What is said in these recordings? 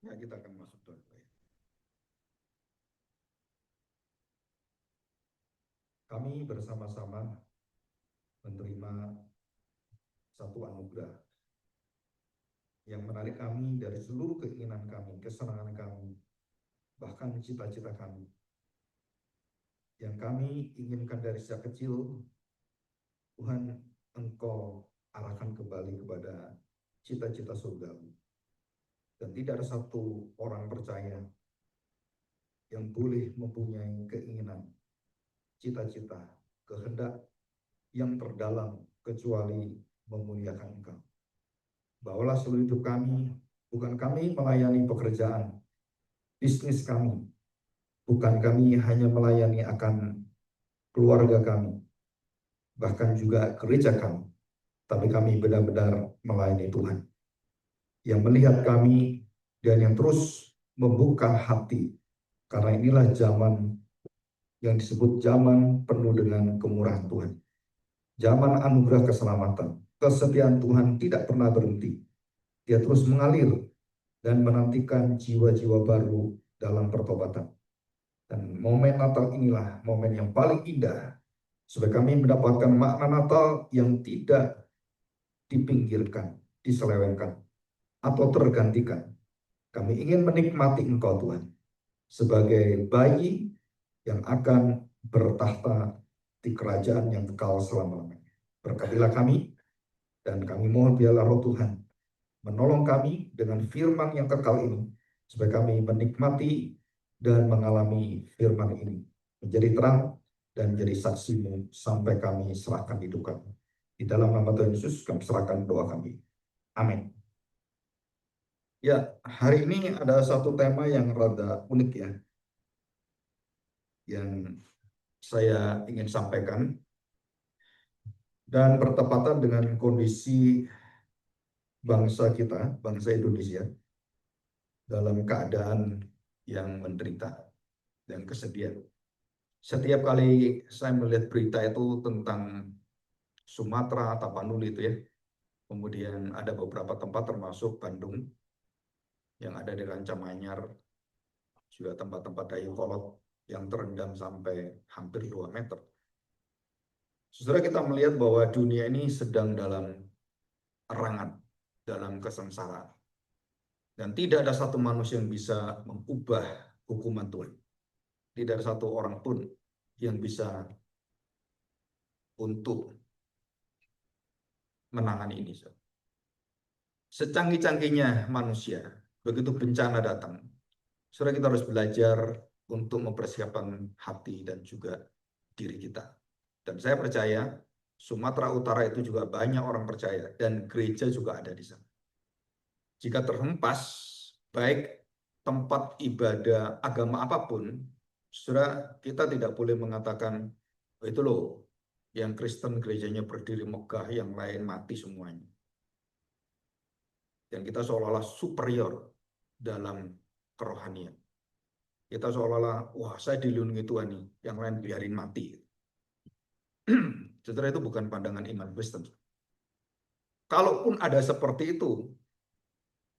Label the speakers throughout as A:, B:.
A: Ya, kita akan masuk doa. Kami bersama-sama menerima satu anugerah yang menarik kami dari seluruh keinginan kami, kesenangan kami, bahkan cita-cita kami. Yang kami inginkan dari sejak kecil, Tuhan, Engkau arahkan kembali kepada cita-cita surgawi. Dan tidak ada satu orang percaya yang boleh mempunyai keinginan, cita-cita, kehendak yang terdalam kecuali memuliakan Engkau. Bawalah seluruh hidup kami, bukan kami melayani pekerjaan, bisnis kami, bukan kami hanya melayani akan keluarga kami, bahkan juga gereja kami, tapi kami benar-benar melayani Tuhan yang melihat kami dan yang terus membuka hati, karena inilah zaman yang disebut zaman penuh dengan kemurahan Tuhan, zaman anugerah keselamatan. Kesetiaan Tuhan tidak pernah berhenti, dia terus mengalir dan menantikan jiwa-jiwa baru dalam pertobatan. Dan momen Natal inilah momen yang paling indah supaya kami mendapatkan makna Natal yang tidak dipinggirkan, diselewengkan, atau tergantikan. Kami ingin menikmati Engkau Tuhan sebagai bayi yang akan bertahta di kerajaan yang kekal selama-lamanya. Berkatilah kami, dan kami mohon biarlah Roh Tuhan menolong kami dengan firman yang kekal ini, supaya kami menikmati dan mengalami firman ini menjadi terang dan menjadi saksimu sampai kami serahkan hidup kami. Di dalam nama Tuhan Yesus kami serahkan doa kami. Amin. Ya, hari ini ada satu tema yang rada unik ya, yang saya ingin sampaikan, dan bertepatan dengan kondisi bangsa kita, bangsa Indonesia, dalam keadaan yang menderita dan kesedihan. Setiap kali saya melihat berita itu tentang Sumatera, Tapanuli itu ya, kemudian ada beberapa tempat termasuk Bandung yang ada di Rancamanyar, juga tempat-tempat Dayakolot yang terendam sampai hampir 2 meter. Saudara, kita melihat bahwa dunia ini sedang dalam erangan, dalam kesengsaraan. Dan tidak ada satu manusia yang bisa mengubah hukuman Tuhan. Tidak ada satu orang pun yang bisa untuk menangani ini. Secanggih-canggihnya manusia, begitu bencana datang, saudara, kita harus belajar untuk mempersiapkan hati dan juga diri kita. Dan saya percaya Sumatera Utara itu juga banyak orang percaya, dan gereja juga ada di sana. Jika terhempas, baik tempat ibadah agama apapun, saudara, kita tidak boleh mengatakan, oh, itu loh, yang Kristen gerejanya berdiri megah, yang lain mati semuanya. Dan kita seolah-olah superior dalam kerohanian. Kita seolah-olah, wah, saya dilindungi Tuhan nih, yang lain biarin mati. Saudara, itu bukan pandangan iman Kristen. Kalaupun ada seperti itu,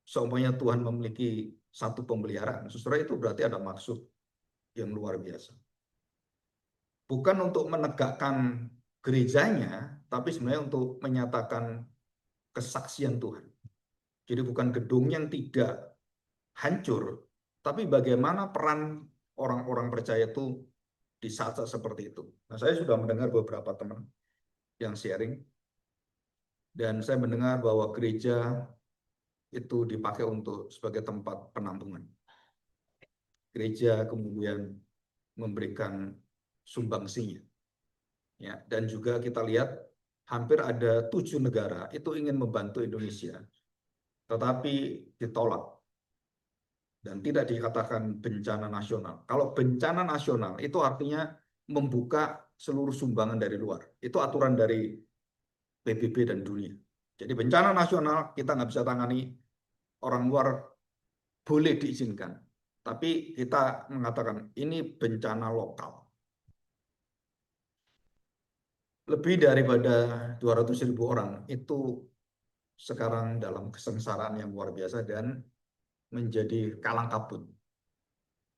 A: seumpamanya Tuhan memiliki satu pemeliharaan, saudara, itu berarti ada maksud yang luar biasa. Bukan untuk menegakkan gerejanya, tapi sebenarnya untuk menyatakan kesaksian Tuhan. Jadi bukan gedung yang tidak hancur, tapi bagaimana peran orang-orang percaya itu di saat-saat seperti itu. Nah, saya sudah mendengar beberapa teman yang sharing, dan saya mendengar bahwa gereja itu dipakai untuk sebagai tempat penampungan. Gereja kemudian memberikan sumbangsinya. Ya, dan juga kita lihat hampir ada 7 negara itu ingin membantu Indonesia, tetapi ditolak dan tidak dikatakan bencana nasional. Kalau bencana nasional itu artinya membuka seluruh sumbangan dari luar. Itu aturan dari PBB dan dunia. Jadi bencana nasional kita nggak bisa tangani, orang luar boleh diizinkan. Tapi kita mengatakan ini bencana lokal. Lebih daripada 200.000 orang itu sekarang dalam kesengsaraan yang luar biasa, dan menjadi kalang kabut.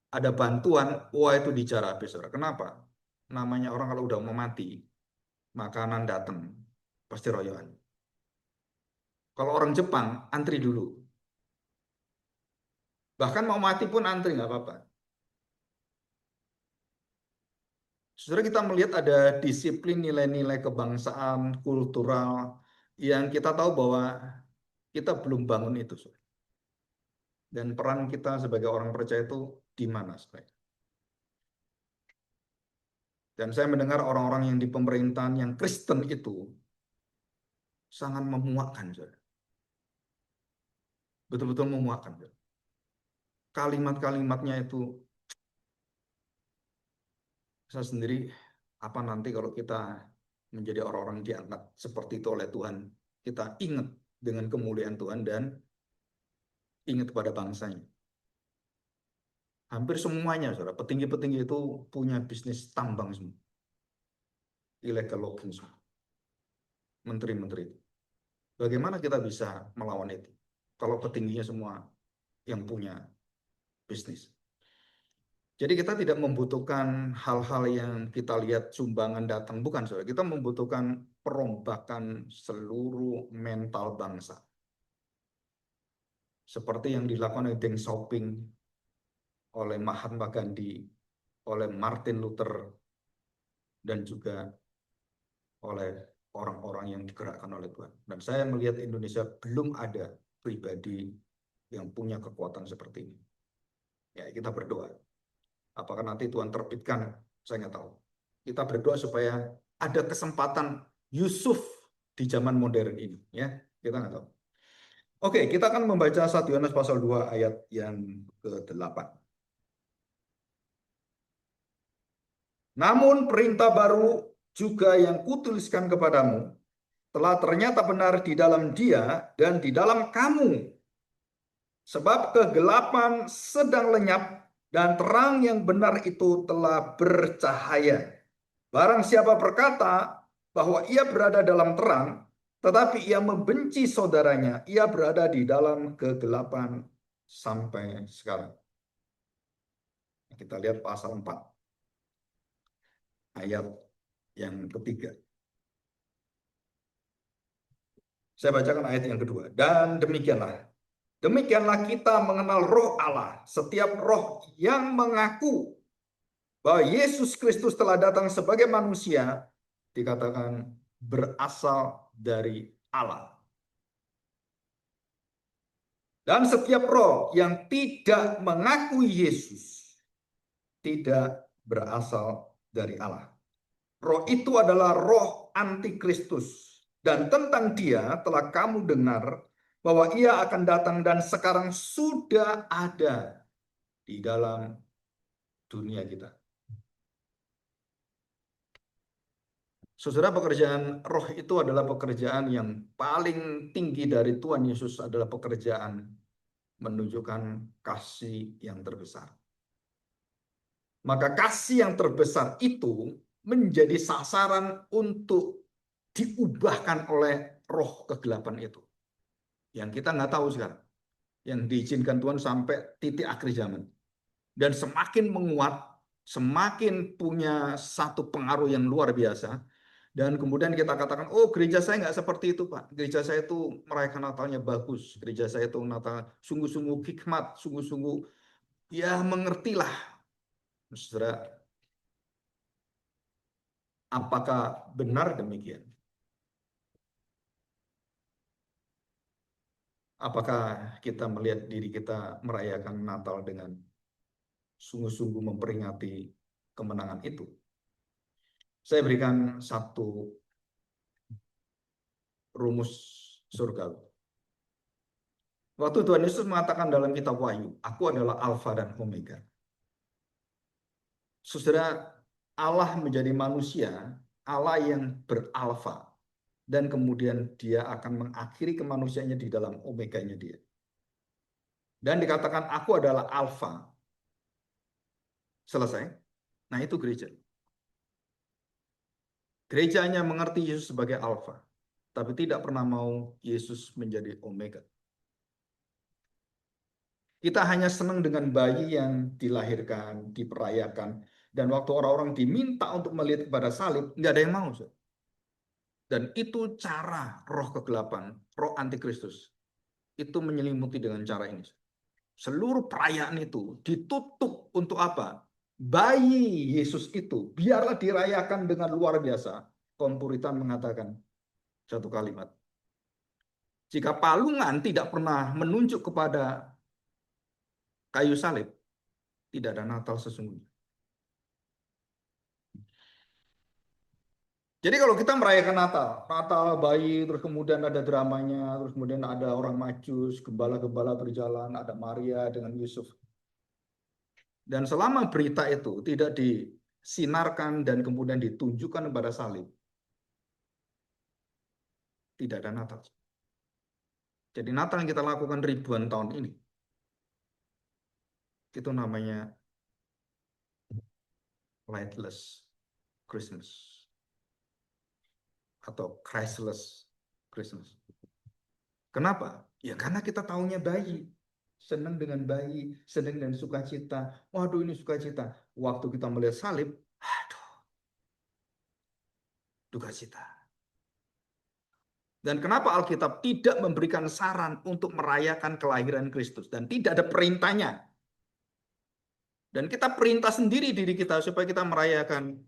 A: Ada bantuan, wah itu dijar habis, saudara. Kenapa? Namanya orang kalau udah mau mati, makanan datang, pasti royoan. Kalau orang Jepang, antri dulu. Bahkan mau mati pun antri, nggak apa-apa. Saudara, kita melihat ada disiplin nilai-nilai kebangsaan, kultural, yang kita tahu bahwa kita belum bangun itu, saudara. Dan peran kita sebagai orang percaya itu di mana, saudara? Dan saya mendengar orang-orang yang di pemerintahan yang Kristen itu sangat memuakkan, saudara. Betul-betul memuakkan, saudara. Kalimat-kalimatnya itu, saya sendiri, apa nanti kalau kita menjadi orang-orang diangkat seperti itu oleh Tuhan, kita ingat dengan kemuliaan Tuhan dan ingat kepada bangsanya. Hampir semuanya, saudara, petinggi-petinggi itu punya bisnis tambang semua. Illegal logging semua. Menteri-menteri itu. Bagaimana kita bisa melawan itu? Kalau petingginya semua yang punya bisnis. Jadi kita tidak membutuhkan hal-hal yang kita lihat sumbangan datang. Bukan, saudara. Kita membutuhkan perombakan seluruh mental bangsa. Seperti yang dilakukan oleh Deng Xiaoping, oleh Mahatma Gandhi, oleh Martin Luther, dan juga oleh orang-orang yang digerakkan oleh Tuhan. Dan saya melihat Indonesia belum ada pribadi yang punya kekuatan seperti ini. Ya, kita berdoa. Apakah nanti Tuhan terbitkan? Saya nggak tahu. Kita berdoa supaya ada kesempatan Yusuf di zaman modern ini. Ya, kita nggak tahu. Oke, kita akan membaca 1 Yohanes pasal 2 ayat yang ke-8. Namun perintah baru juga yang kutuliskan kepadamu telah ternyata benar di dalam Dia dan di dalam kamu. Sebab kegelapan sedang lenyap dan terang yang benar itu telah bercahaya. Barang siapa berkata bahwa ia berada dalam terang, tetapi ia membenci saudaranya, ia berada di dalam kegelapan sampai sekarang. Kita lihat pasal 4, ayat yang ketiga. Saya bacakan ayat yang kedua. Dan demikianlah kita mengenal roh Allah. Setiap roh yang mengaku bahwa Yesus Kristus telah datang sebagai manusia, dikatakan berasal dari Allah. Dan setiap roh yang tidak mengakui Yesus tidak berasal dari Allah. Roh itu adalah roh antikristus. Dan tentang dia telah kamu dengar bahwa ia akan datang dan sekarang sudah ada di dalam dunia kita. Saudara, pekerjaan roh itu adalah pekerjaan yang paling tinggi dari Tuhan Yesus, adalah pekerjaan menunjukkan kasih yang terbesar. Maka kasih yang terbesar itu menjadi sasaran untuk diubahkan oleh roh kegelapan itu. Yang kita nggak tahu sekarang. Yang diizinkan Tuhan sampai titik akhir zaman. Dan semakin menguat, semakin punya satu pengaruh yang luar biasa. Dan kemudian kita katakan, oh gereja saya nggak seperti itu Pak. Gereja saya itu merayakan Natalnya bagus. Gereja saya itu Natal sungguh-sungguh hikmat, sungguh-sungguh ya mengertilah. Saudara, apakah benar demikian? Apakah kita melihat diri kita merayakan Natal dengan sungguh-sungguh memperingati kemenangan itu? Saya berikan satu rumus surgawi. Waktu Tuhan Yesus mengatakan dalam kitab Wahyu, aku adalah Alfa dan Omega. Saudara, Allah menjadi manusia, Allah yang beralfa. Dan kemudian dia akan mengakhiri kemanusiaannya di dalam omeganya dia. Dan dikatakan aku adalah alfa. Selesai. Nah itu gereja. Gereja hanya mengerti Yesus sebagai alfa. Tapi tidak pernah mau Yesus menjadi omega. Kita hanya senang dengan bayi yang dilahirkan, diperayakan. Dan waktu orang-orang diminta untuk melihat kepada salib, nggak ada yang mau. Dan itu cara roh kegelapan, roh antikristus. Itu menyelimuti dengan cara ini. Seluruh perayaan itu ditutup untuk apa? Bayi Yesus itu biarlah dirayakan dengan luar biasa. Kaum Puritan mengatakan satu kalimat. Jika palungan tidak pernah menunjuk kepada kayu salib, tidak ada Natal sesungguhnya. Jadi kalau kita merayakan Natal, Natal bayi, terus kemudian ada dramanya, terus kemudian ada orang majus, gembala-gembala berjalan, ada Maria dengan Yusuf. Dan selama berita itu tidak disinarkan dan kemudian ditunjukkan kepada salib, tidak ada Natal. Jadi Natal yang kita lakukan ribuan tahun ini, itu namanya lightless Christmas atau Christless Christmas. Kenapa? Ya karena kita tahunya bayi. Senang dengan bayi, senang dan sukacita. Waduh ini sukacita. Waktu kita melihat salib, aduh, duka cita. Dan kenapa Alkitab tidak memberikan saran untuk merayakan kelahiran Kristus dan tidak ada perintahnya. Dan kita perintah sendiri diri kita supaya kita merayakan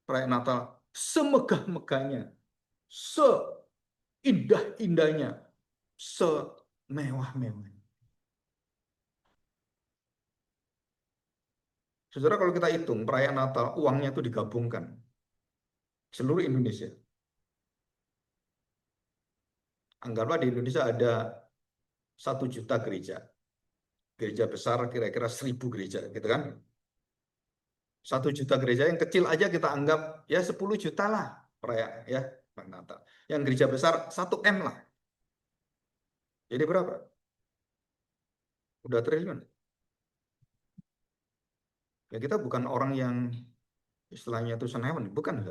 A: perayaan Natal semegah-megahnya, seindah-indahnya, semewah-mewahnya. Saudara, kalau kita hitung perayaan Natal, uangnya itu digabungkan seluruh Indonesia. Anggaplah di Indonesia ada 1 juta gereja. Gereja besar kira-kira 1.000 gereja, gitu kan? 1 juta gereja yang kecil aja kita anggap ya 10 juta lah perayaan ya Natal. Yang gereja besar 1 M lah. Jadi berapa? Udah triliun. Ya kita bukan orang yang istilahnya itu senewan, bukan.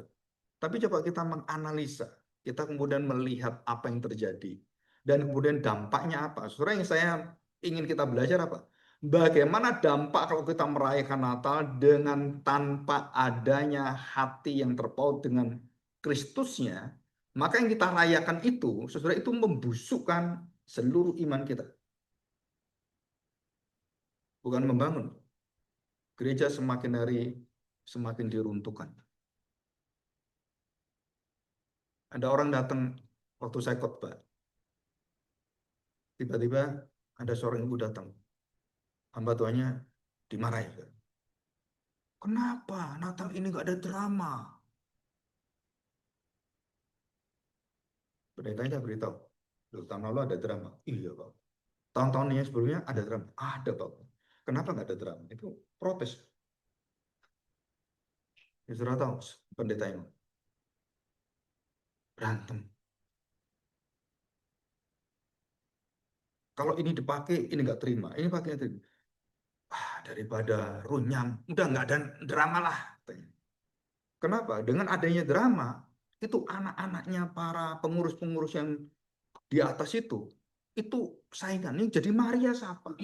A: Tapi coba kita menganalisa, kita kemudian melihat apa yang terjadi dan kemudian dampaknya apa. Saudara, yang saya ingin kita belajar apa? Bagaimana dampak kalau kita merayakan Natal dengan tanpa adanya hati yang terpaut dengan Kristusnya, maka yang kita rayakan itu, saudara, itu membusukkan seluruh iman kita, bukan membangun. Gereja semakin hari semakin diruntuhkan. Ada orang datang waktu saya khotbah, tiba-tiba ada seorang ibu datang, hamba tuanya dimarahi. Kenapa Natal ini nggak ada drama? Pendetanya beritahu, tahun lalu ada drama. Iya Pak. Tahun-tahun yang sebelumnya ada drama. Ada Pak. Kenapa nggak ada drama? Itu protes. Ya, sudah tahu pendetanya berantem. Kalau ini dipakai, ini nggak terima. Ini pakai itu. Daripada runyam, udah nggak ada drama lah. Kenapa? Dengan adanya drama, itu anak-anaknya para pengurus-pengurus yang di atas itu saingannya jadi Maria siapa?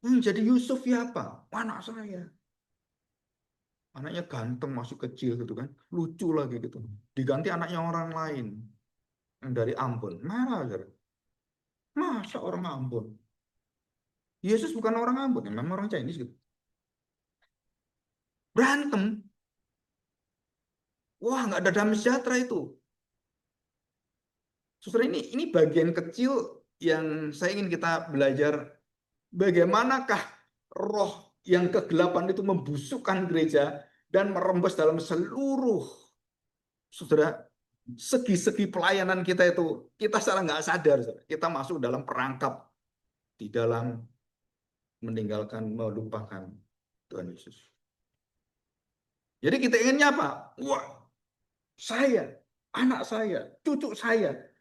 A: Yang jadi Yusuf siapa? Anak saya. Anaknya ganteng, masih kecil gitu kan. Lucu lagi gitu. Diganti anaknya orang lain. Yang dari Ambon. Mana? Masa orang Ambon? Yesus bukan orang Ambon, ya memang orang Chinese gitu. Berantem. Wah, nggak ada damai sejahtera itu. Saudara, ini bagian kecil yang saya ingin kita belajar. Bagaimanakah roh yang kegelapan itu membusukkan gereja dan merembes dalam seluruh, saudara, segi-segi pelayanan kita itu. Kita secara nggak sadar, saudara, kita masuk dalam perangkap di dalam meninggalkan, melupakan Tuhan Yesus. Jadi kita inginnya apa? Wah, saya, anak saya, cucu saya.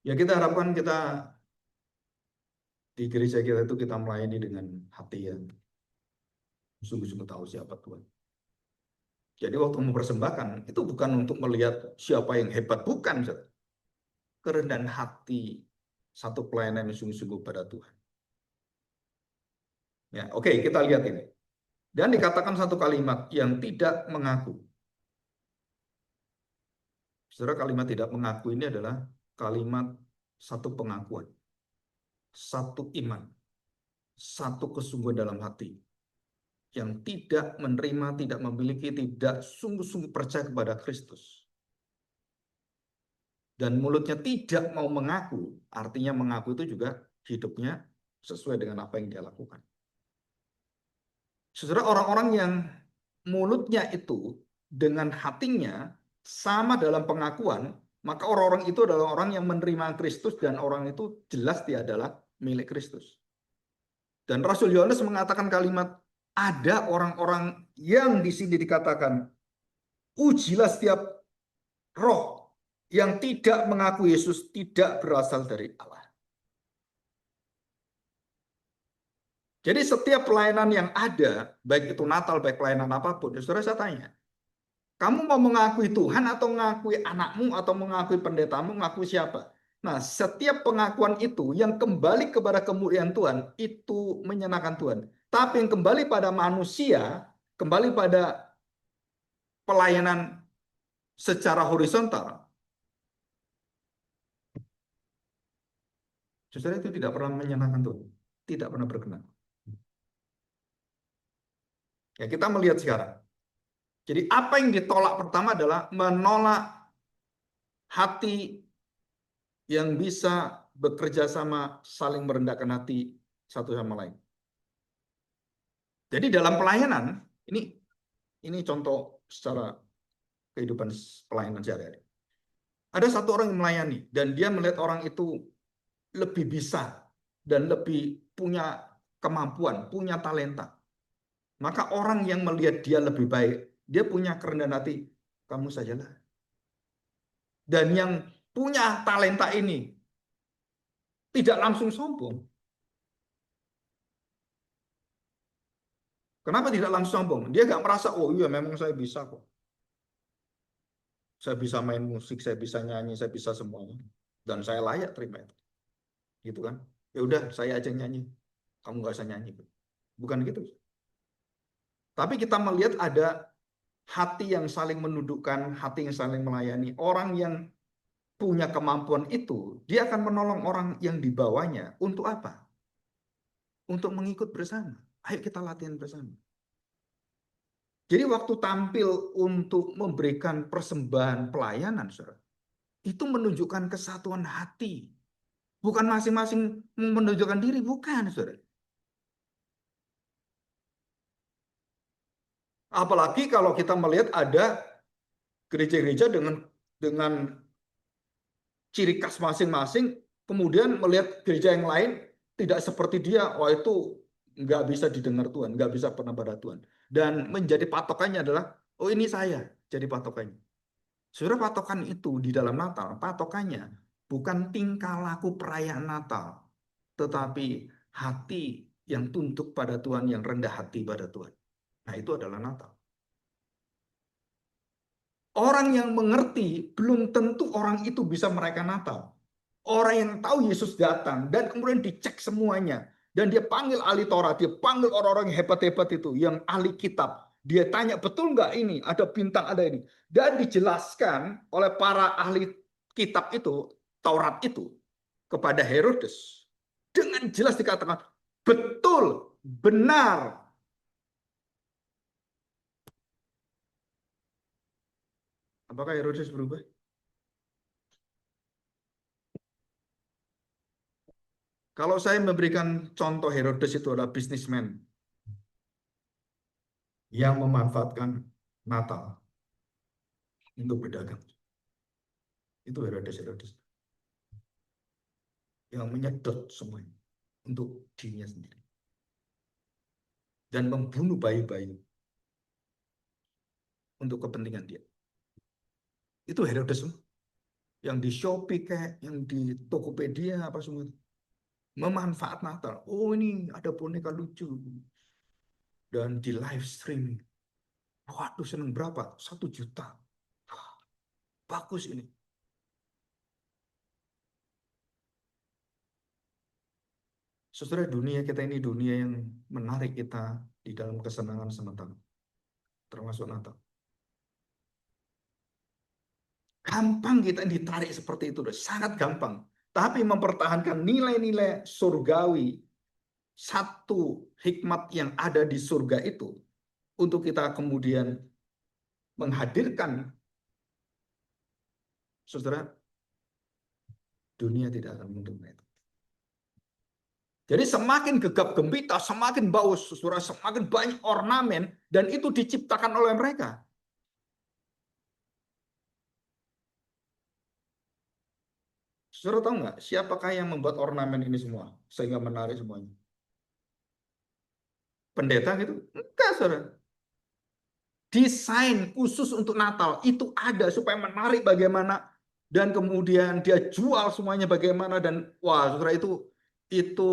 A: Ya kita harapkan kita di gereja kita itu kita melayani dengan hati yang sungguh-sungguh tahu siapa Tuhan. Jadi waktu mempersembahkan itu bukan untuk melihat siapa yang hebat, bukan. kerendahan hati satu pelayanan yang sungguh-sungguh pada Tuhan. Ya, oke, kita lihat ini. Dan dikatakan satu kalimat yang tidak mengaku. Saudara, kalimat tidak mengaku ini adalah kalimat satu pengakuan, satu iman, satu kesungguhan dalam hati yang tidak menerima, tidak memiliki, tidak sungguh-sungguh percaya kepada Kristus. Dan mulutnya tidak mau mengaku, artinya mengaku itu juga hidupnya sesuai dengan apa yang dia lakukan. Saudara, orang-orang yang mulutnya itu dengan hatinya sama dalam pengakuan, maka orang-orang itu adalah orang yang menerima Kristus dan orang itu jelas dia adalah milik Kristus. Dan Rasul Yohanes mengatakan kalimat, ada orang-orang yang di sini dikatakan, ujilah setiap roh yang tidak mengaku Yesus tidak berasal dari Allah. Jadi setiap pelayanan yang ada, baik itu Natal, baik pelayanan apapun, saudara saya tanya, kamu mau mengakui Tuhan atau mengakui anakmu atau mengakui pendetamu, mengakui siapa? Nah, setiap pengakuan itu yang kembali kepada kemuliaan Tuhan, itu menyenangkan Tuhan. Tapi yang kembali pada manusia, kembali pada pelayanan secara horizontal, saudara itu tidak pernah menyenangkan Tuhan. Tidak pernah berkenan. Ya, kita melihat sekarang. Jadi apa yang ditolak pertama adalah menolak hati yang bisa bekerja sama, saling merendahkan hati satu sama lain. Jadi dalam pelayanan, ini contoh secara kehidupan pelayanan sehari-hari. Ada satu orang yang melayani, dan dia melihat orang itu lebih bisa, dan lebih punya kemampuan, punya talenta. Maka orang yang melihat dia lebih baik, dia punya kerendahan hati, kamu sajalah. Dan yang punya talenta ini tidak langsung sombong. Kenapa tidak langsung sombong? Dia nggak merasa, oh iya memang saya bisa kok. Saya bisa main musik, saya bisa nyanyi, saya bisa semuanya. Dan saya layak terima itu. Gitu kan. Ya udah, saya aja nyanyi. Kamu nggak usah nyanyi. Bukan gitu. Tapi kita melihat ada hati yang saling menundukkan, hati yang saling melayani. Orang yang punya kemampuan itu, dia akan menolong orang yang di bawahnya. Untuk apa? Untuk mengikut bersama. Ayo kita latihan bersama. Jadi waktu tampil untuk memberikan persembahan pelayanan, saudara, itu menunjukkan kesatuan hati. Bukan masing-masing menunjukkan diri, bukan, saudara. Apalagi kalau kita melihat ada gereja-gereja dengan ciri khas masing-masing, kemudian melihat gereja yang lain tidak seperti dia, wah itu nggak bisa didengar Tuhan, nggak bisa pernah pada Tuhan. Dan menjadi patokannya adalah, oh ini saya, jadi patokannya. Saudara, patokan itu di dalam Natal, patokannya bukan tingkah laku perayaan Natal, tetapi hati yang tunduk pada Tuhan, yang rendah hati pada Tuhan. Nah, itu adalah Natal. Orang yang mengerti belum tentu orang itu bisa merayakan Natal. Orang yang tahu Yesus datang dan kemudian dicek semuanya. Dan dia panggil ahli Taurat, dia panggil orang-orang yang hebat-hebat itu, yang ahli kitab. Dia tanya, betul nggak ini? Ada bintang, ada ini. Dan dijelaskan oleh para ahli kitab itu, Taurat itu, kepada Herodes. Dengan jelas dikatakan, betul, benar. Apakah Herodes berubah? Kalau saya memberikan contoh, Herodes itu adalah bisnismen yang memanfaatkan Natal untuk berdagang. Itu Herodes yang menyedot semuanya untuk dirinya sendiri dan membunuh bayi-bayi untuk kepentingan dia. Itu Herodes yang di Shopee kayak, yang di Tokopedia apa semua, memanfaat Natal. Oh ini ada boneka lucu dan di live streaming. Waduh seneng berapa? 1 juta. Wah, bagus ini. Saudara, dunia kita ini dunia yang menarik kita di dalam kesenangan sementara, termasuk Natal. Gampang kita ditarik seperti itu, sangat gampang. Tapi mempertahankan nilai-nilai surgawi, satu hikmat yang ada di surga itu, untuk kita kemudian menghadirkan, saudara, dunia tidak akan menerima itu. Jadi semakin gegap gempita, semakin baus, saudara, semakin banyak ornamen, dan itu diciptakan oleh mereka. Saudara tahu nggak, siapakah yang membuat ornamen ini semua, sehingga menarik semuanya? Pendeta gitu? Enggak, saudara. Desain khusus untuk Natal itu ada supaya menarik bagaimana, dan kemudian dia jual semuanya bagaimana, dan wah, saudara, itu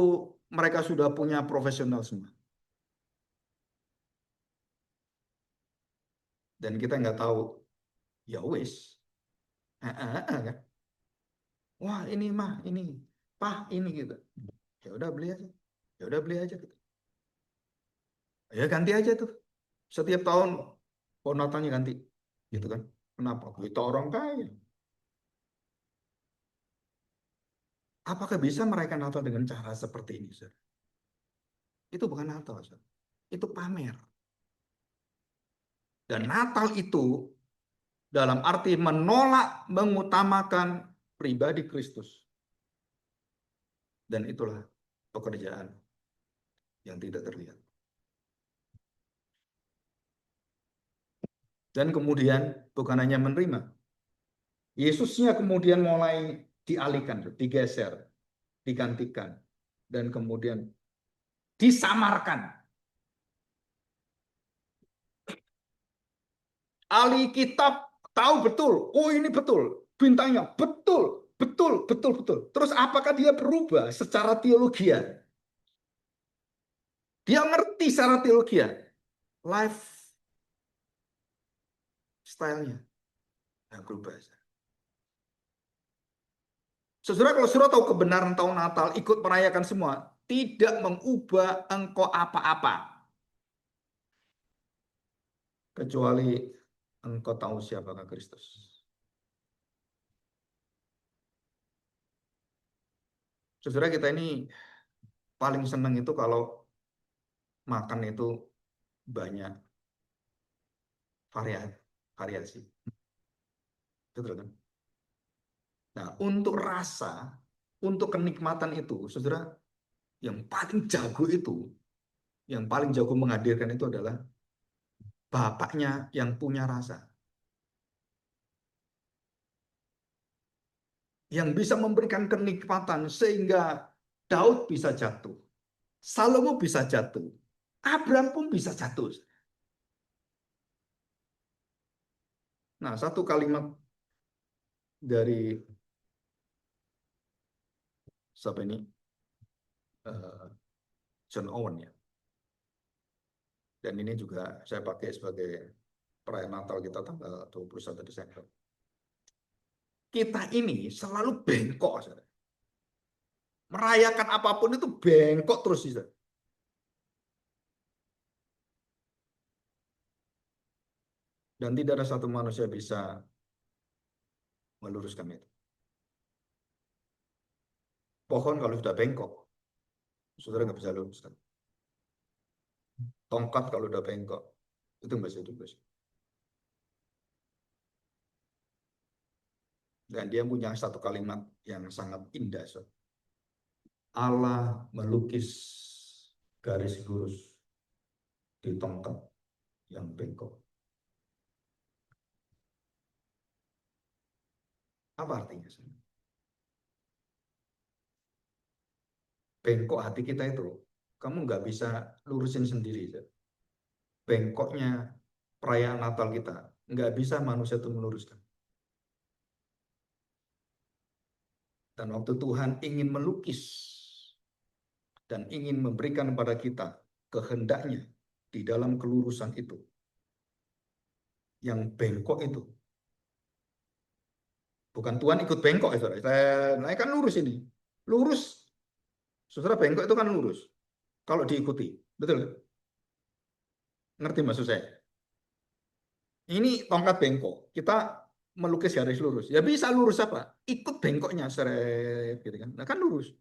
A: mereka sudah punya profesional semua. Dan kita nggak tahu, ya wis, kan? Wah, ini mah, ini, Pak, ini gitu. Ya udah beli aja, ya udah beli aja gitu. Ya ganti aja tuh. Setiap tahun Natalnya ganti, gitu kan? Kenapa? Kita orang kaya. Apakah bisa merayakan Natal dengan cara seperti ini, Sir? Itu bukan Natal, Sir. Itu pamer. Dan Natal itu dalam arti menolak mengutamakan pribadi Kristus. Dan itulah pekerjaan yang tidak terlihat. Dan kemudian bukan hanya menerima, Yesusnya kemudian mulai dialihkan, digeser, digantikan, dan kemudian disamarkan. Ahli kitab tahu betul, oh ini betul, bintangnya betul, betul, betul, betul. Terus apakah dia berubah secara teologian? Dia ngerti secara teologian, lifestyle-nya yang berubah. Saudara, kalau saudara tahu kebenaran tahun Natal, ikut merayakan semua, tidak mengubah engkau apa-apa. Kecuali engkau tahu siapakah Kristus. Saudara, kita ini paling senang itu kalau makan itu banyak variasi. Betul kan? Nah, untuk rasa, untuk kenikmatan itu, saudara, yang paling jago itu, yang paling jago menghadirkan itu adalah Bapaknya yang punya rasa. Yang bisa memberikan kenikmatan sehingga Daud bisa jatuh. Salomo bisa jatuh. Abraham pun bisa jatuh. Nah, satu kalimat dari siapa ini? John Owen ya. Dan ini juga saya pakai sebagai perayaan Natal kita tanggal 21 Desember. Kita ini selalu bengkok. Saudara. Merayakan apapun itu bengkok terus. Saudara. Dan tidak ada satu manusia bisa meluruskan itu. Pohon kalau sudah bengkok, saudara nggak bisa luruskan. Tongkat kalau udah bengkok, itu nggak bisa dilurus. Dan dia punya satu kalimat yang sangat indah. Saudara. Allah melukis garis lurus di tongkat yang bengkok. Apa artinya? Bengkok hati kita itu, kamu nggak bisa lurusin sendiri. Bengkoknya perayaan Natal kita, nggak bisa manusia itu meluruskan. Dan waktu Tuhan ingin melukis dan ingin memberikan kepada kita kehendaknya di dalam kelurusan itu, yang bengkok itu, bukan Tuhan ikut bengkok, saya kan lurus ini, lurus Saudara, bengkok itu kan lurus. Kalau diikuti, betul? Ngerti maksud saya? Ini tongkat bengkok. Kita melukis garis lurus. Ya bisa lurus apa? Ikut bengkoknya, seret, gitu kan. Nah kan lurus.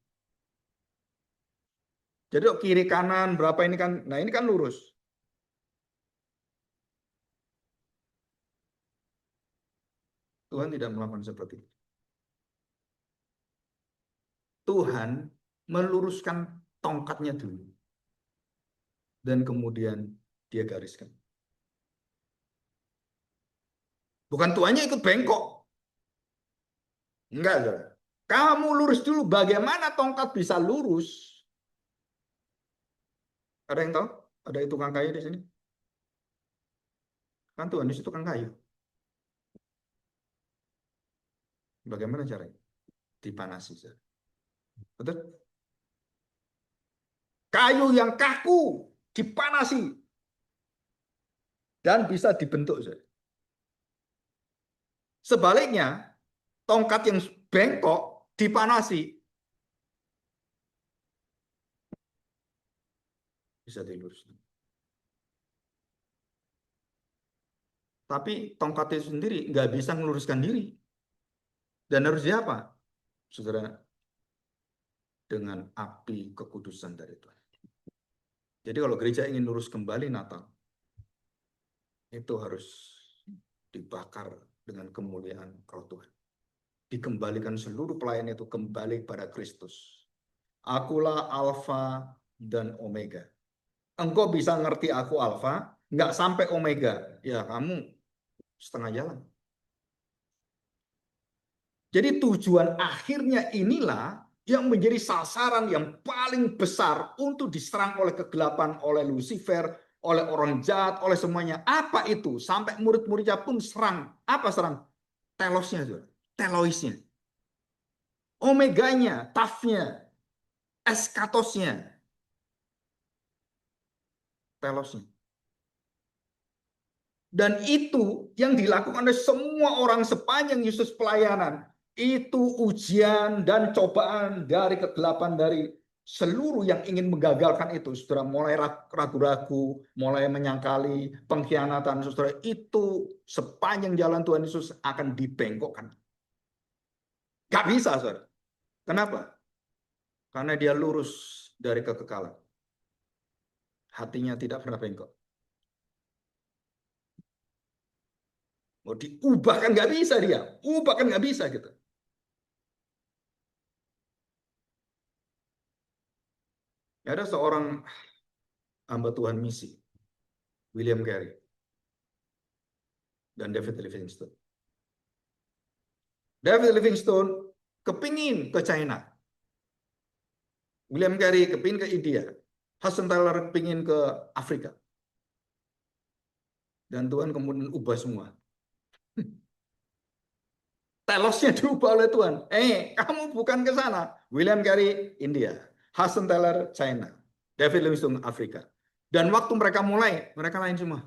A: Jadi kiri kanan berapa ini kan? Nah ini kan lurus. Tuhan tidak melakukan seperti itu. Tuhan meluruskan tongkatnya dulu dan kemudian dia gariskan. Bukan Tuhannya ikut bengkok. Enggak, enggak. Kamu lurus dulu. Bagaimana tongkat bisa lurus? Ada yang tahu? Ada itu tukang kayu di sini? Kan Tuhan itu tukang kayu. Bagaimana caranya? Dipanasi. Betul? Kayu yang kaku dipanasi dan bisa dibentuk. Sebaliknya, tongkat yang bengkok dipanasi bisa diluruskan. Tapi tongkat itu sendiri nggak bisa meluruskan diri. Dan harus apa? Saudara, dengan api kekudusan dari Tuhan. Jadi kalau gereja ingin lurus kembali Natal, itu harus dibakar dengan kemuliaan roh Tuhan. Dikembalikan seluruh pelayan itu kembali pada Kristus. Akulah Alfa dan Omega. Engkau bisa ngerti aku Alfa, nggak sampai Omega. Ya kamu setengah jalan. Jadi tujuan akhirnya inilah yang menjadi sasaran yang paling besar untuk diserang oleh kegelapan, oleh Lucifer, oleh orang jahat, oleh semuanya. Apa itu? Sampai murid-muridnya pun serang. Apa serang? Telosnya, teloisnya. Omeganya, tafnya, eskatosnya, telosnya. Dan itu yang dilakukan oleh semua orang sepanjang Yesus pelayanan. Itu ujian dan cobaan dari kegelapan dari seluruh yang ingin menggagalkan itu. Saudara, mulai ragu-ragu, mulai menyangkali, pengkhianatan. Saudara, itu sepanjang jalan Tuhan Yesus akan dibengkokkan. Gak bisa, saudara. Kenapa? Karena dia lurus dari kekekalan. Hatinya tidak pernah bengkok. Mau diubah kan nggak bisa dia. Ubah kan nggak bisa gitu. Ada seorang hamba Tuhan misi, William Carey dan David Livingstone. David Livingstone kepingin ke China. William Carey kepingin ke India. Hudson Taylor kepingin ke Afrika. Dan Tuhan kemudian ubah semua. Telosnya diubah oleh Tuhan. Kamu bukan ke sana. William Carey, India. Hudson Taylor, China. David Livingstone, Afrika. Dan waktu mereka mulai, mereka lain semua.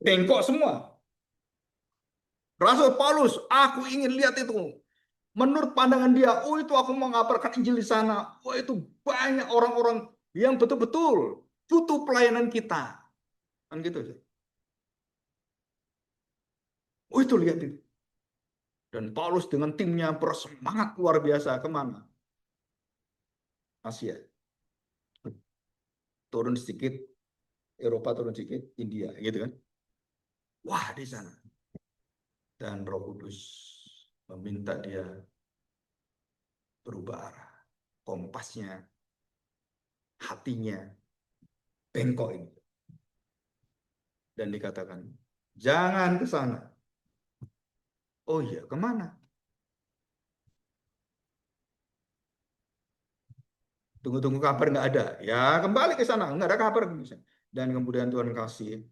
A: Bengkok semua. Rasul Paulus, aku ingin lihat itu. Menurut pandangan dia, oh itu aku mengabarkan Injil di sana. Oh itu banyak orang-orang yang betul-betul butuh pelayanan kita. Kan gitu. Oh itu lihat itu. Dan Paulus dengan timnya bersemangat luar biasa. Kemana? Asia. Turun sedikit, Eropa turun sedikit, India. Gitu kan. Wah di sana. Dan Roh Kudus meminta dia berubah arah. Kompasnya, hatinya, bengkok ini. Dan dikatakan, jangan ke sana. Oh iya, kemana? Tunggu-tunggu kabar nggak ada. Ya kembali ke sana, nggak ada kabar. Dan kemudian Tuhan kasih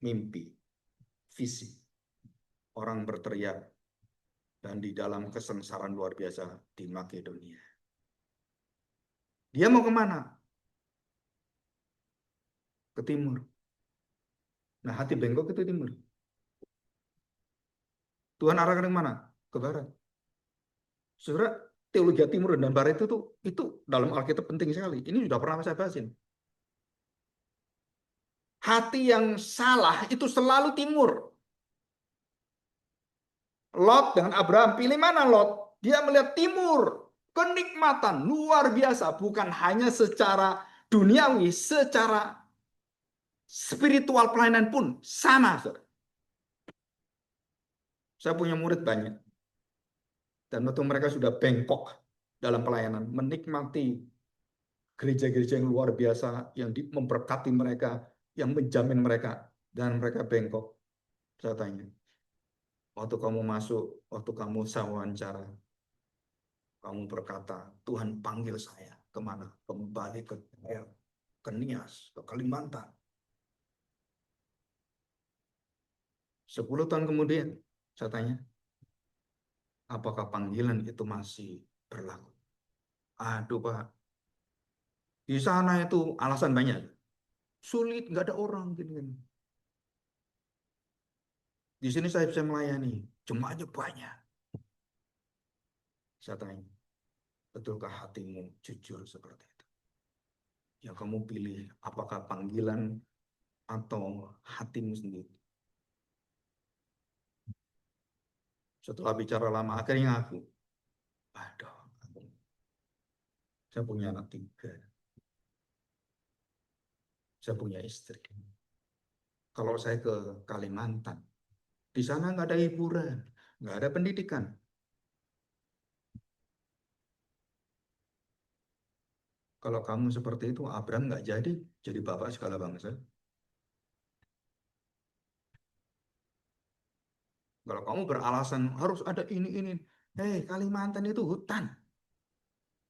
A: mimpi, visi. Orang berteriak dan di dalam kesengsaraan luar biasa di Makedonia. Dia mau kemana? Ke timur. Nah hati bengkok itu timur. Tuhan arahkan ke mana? Ke barat. Saudara, teologi timur dan barat itu dalam Alkitab penting sekali. Ini sudah pernah saya bahasin. Hati yang salah itu selalu timur. Lot dengan Abraham, pilih mana Lot? Dia melihat timur, kenikmatan luar biasa, bukan hanya secara duniawi, secara spiritual pelayanan pun sama. Saya punya murid banyak, dan waktu mereka sudah bengkok dalam pelayanan, menikmati gereja-gereja yang luar biasa, yang memberkati mereka, yang menjamin mereka, dan mereka bengkok. Saya tanya, waktu kamu masuk, waktu kamu saya wawancara, kamu berkata, Tuhan panggil saya kemana? Kembali ke Nias, ke Kalimantan. 10 tahun kemudian, saya tanya, apakah panggilan itu masih berlaku? Aduh Pak, di sana itu alasan banyak. Sulit, nggak ada orang. Gini. Di sini saya bisa melayani, jemaahnya banyak. Saya tanya, betulkah hatimu jujur seperti itu? Yang kamu pilih, apakah panggilan atau hatimu sendiri? Setelah bicara lama, akhirnya aku, aduh, saya punya anak 3. Saya punya istri. Kalau saya ke Kalimantan, di sana nggak ada hiburan, nggak ada pendidikan. Kalau kamu seperti itu, Abraham nggak jadi bapak segala bangsa. Kalau kamu beralasan harus ada ini. Hei, Kalimantan itu hutan.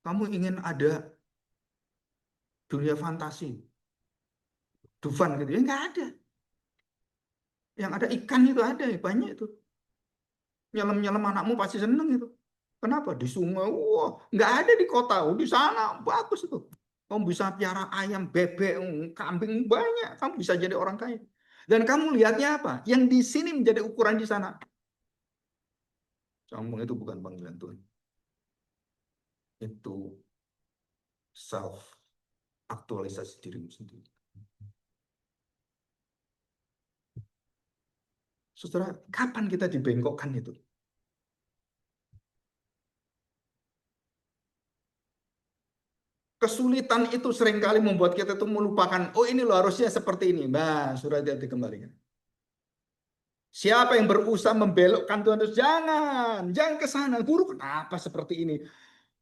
A: Kamu ingin ada dunia fantasi, Dufan gitu, ya nggak ada. Yang ada ikan itu ada, banyak itu. Nyelam-nyelam anakmu pasti seneng itu. Kenapa? Di sungai, wah, nggak ada di kota. Oh, di sana bagus itu. Kamu bisa piara ayam, bebek, kambing banyak. Kamu bisa jadi orang kaya. Dan kamu lihatnya apa? Yang di sini menjadi ukuran di sana. Sombong itu bukan panggilan Tuhan. Itu self aktualisasi dirimu sendiri. Saudara, kapan kita dibengkokkan itu? Kesulitan itu seringkali membuat kita itu melupakan, oh ini loh harusnya seperti ini. Nah, sudah jadi kembalikan. Siapa yang berusaha membelokkan Tuhan Yesus? Jangan ke sana. Guru, kenapa seperti ini?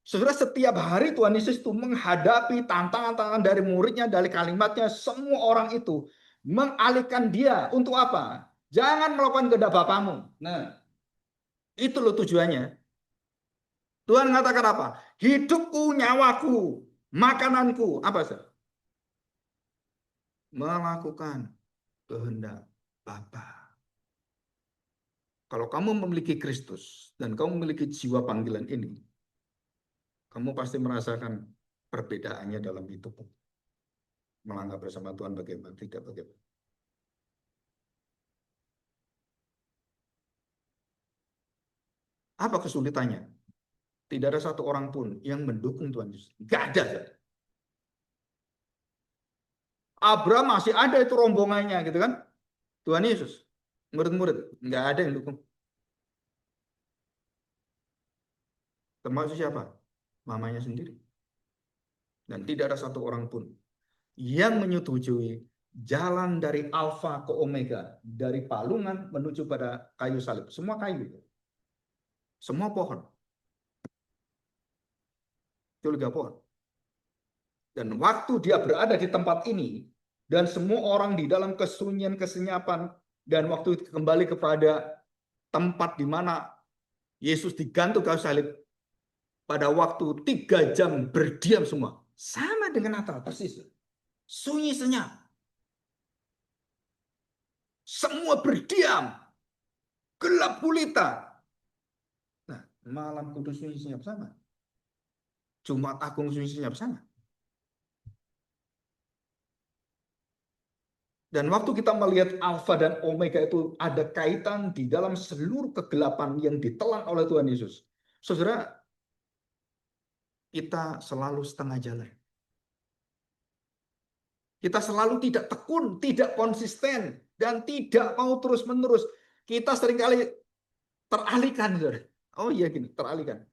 A: Saudara, setiap hari Tuhan Yesus itu menghadapi tantangan-tantangan dari muridnya, dari kalimatnya, semua orang itu mengalihkan dia untuk apa? Jangan melakukan kehendak Bapamu. Nah, itu loh tujuannya. Tuhan mengatakan apa? Hidupku, nyawaku, makananku, apa sih? Melakukan kehendak Bapa. Kalau kamu memiliki Kristus dan kamu memiliki jiwa panggilan ini, kamu pasti merasakan perbedaannya dalam hidup. Melangkah bersama Tuhan bagaimana, tidak bagaimana. Apa kesulitannya? Tidak ada satu orang pun yang mendukung Tuhan Yesus. Gak ada. Abraham masih ada itu rombongannya gitu kan. Tuhan Yesus. Murid-murid. Nggak ada yang dukung. Termasuk siapa? Mamanya sendiri. Dan tidak ada satu orang pun yang menyetujui jalan dari alfa ke omega. Dari palungan menuju pada kayu salib. Semua kayu. Semua pohon. Teologi pohon. Dan waktu dia berada di tempat ini, dan semua orang di dalam kesunyian, kesenyapan, dan waktu kembali kepada tempat di mana Yesus digantung kayu salib, pada waktu 3 jam berdiam semua. Sama dengan Natal, persis. Sunyi senyap. Semua berdiam. Gelap gulita. Nah, malam kudus sunyi senyap sama. Jumat Agung sunyi senyap sama. Dan waktu kita melihat Alfa dan Omega itu ada kaitan di dalam seluruh kegelapan yang ditelan oleh Tuhan Yesus. Saudara, kita selalu setengah jalan. Kita selalu tidak tekun, tidak konsisten, dan tidak mau terus-menerus. Kita seringkali teralihkan. Oh iya gini, teralihkan.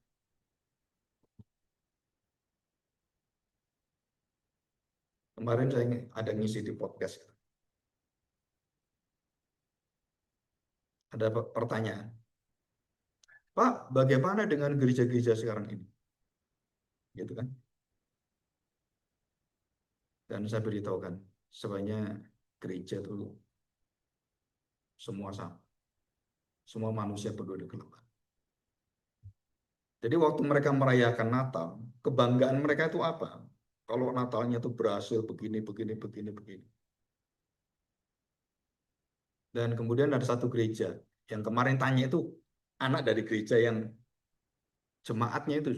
A: Kemarin saya ada ngisi di podcast. Ada pertanyaan. Pak, bagaimana dengan gereja-gereja sekarang ini? Gitu kan? Dan saya beritahukan, sebenarnya gereja itu semua sama. Semua manusia perlu dikeluarkan. Jadi waktu mereka merayakan Natal, kebanggaan mereka itu apa? Kalau Natalnya itu berhasil begini, begini, begini, begini. Dan kemudian ada satu gereja yang kemarin tanya itu anak dari gereja yang jemaatnya itu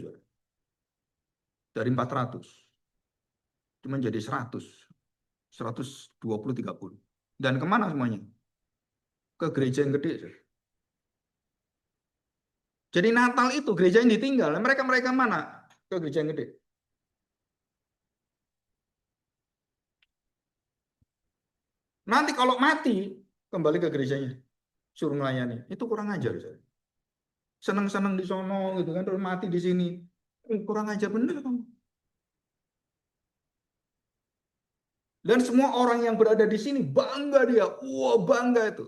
A: dari 400 cuma jadi 100, 120, 30. Dan kemana semuanya? Ke gereja yang gede. Jadi Natal itu gereja yang ditinggal. Mereka mana? Ke gereja yang gede. Nanti kalau mati, kembali ke gerejanya. Suruh melayani. Itu kurang ajar. Senang-senang di sono gitu kan, terus mati di sini. Kurang ajar bener kamu. Dan semua orang yang berada di sini bangga dia. Wah, bangga itu.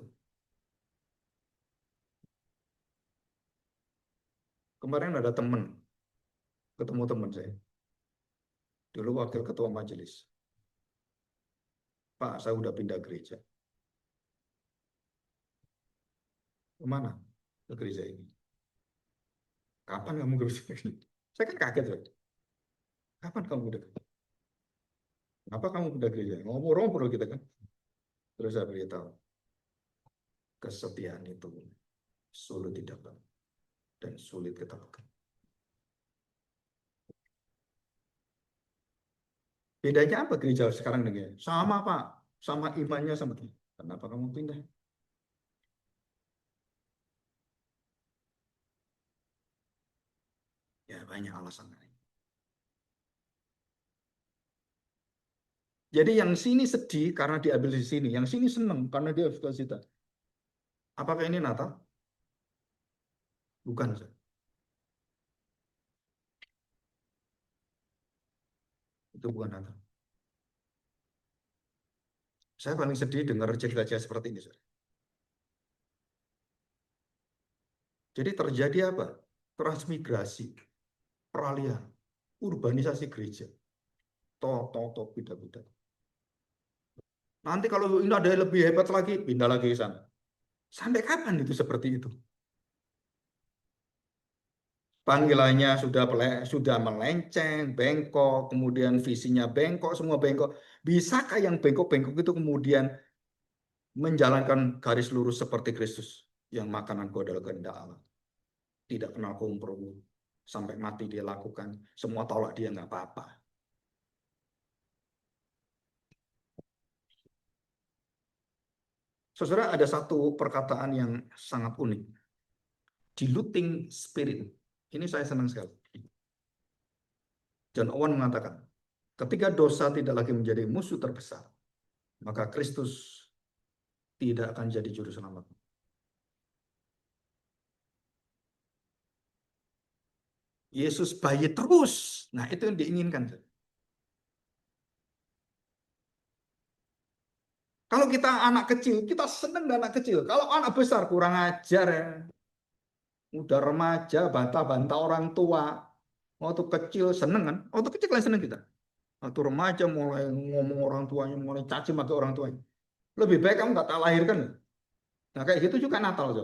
A: Kemarin ada teman, ketemu teman saya. Dulu wakil ketua majelis. Pak, saya udah pindah gereja. Kemana? Ke gereja ini. Kapan kamu ke gereja ini? Saya kan kaget. Loh. Kapan kamu udah? Kenapa kamu pindah gereja? Ngobrol-ngobrol kita kan. Terus saya beritahu. Kesetiaan itu sulit didapat dan sulit kita pegang. Bedanya apa gereja sekarang dengan sama Pak, sama imannya sama kita. Kenapa kamu pindah? Ya banyak alasan. Jadi yang sini sedih karena diambil di sini, yang sini senang karena dia suka cita. Apakah ini Natal? Bukan. Itu bukan Natal. Saya paling sedih dengar cerita-cerita seperti ini. Jadi terjadi apa? Transmigrasi, peralihan, urbanisasi gereja. Toh, pindah-pindah. Nanti kalau ini ada yang lebih hebat lagi, pindah lagi ke sana. Sampai kapan itu seperti itu? Panggilannya sudah melenceng, bengkok, kemudian visinya bengkok, semua bengkok. Bisakah yang bengkok-bengkok itu kemudian menjalankan garis lurus seperti Kristus yang makananku adalah kehendak Allah? Tidak kenal kompromi. Sampai mati dia lakukan. Semua tolak dia nggak apa-apa. Saudara, ada satu perkataan yang sangat unik. Diluting spirit. Ini saya senang sekali. John Owen mengatakan, ketika dosa tidak lagi menjadi musuh terbesar, maka Kristus tidak akan jadi juru selamat. Yesus bayi terus. Nah, itu yang diinginkan. Kalau kita anak kecil, kita senang dengan anak kecil. Kalau anak besar, kurang ajar ya. Udah remaja, bantah-bantah orang tua. Waktu kecil seneng kan? Waktu kecil kan seneng kita. Waktu remaja mulai ngomong orang tuanya, mulai caci maki orang tuanya. Lebih baik kamu nggak tak lahirkan. Nah kayak gitu juga Natal. So.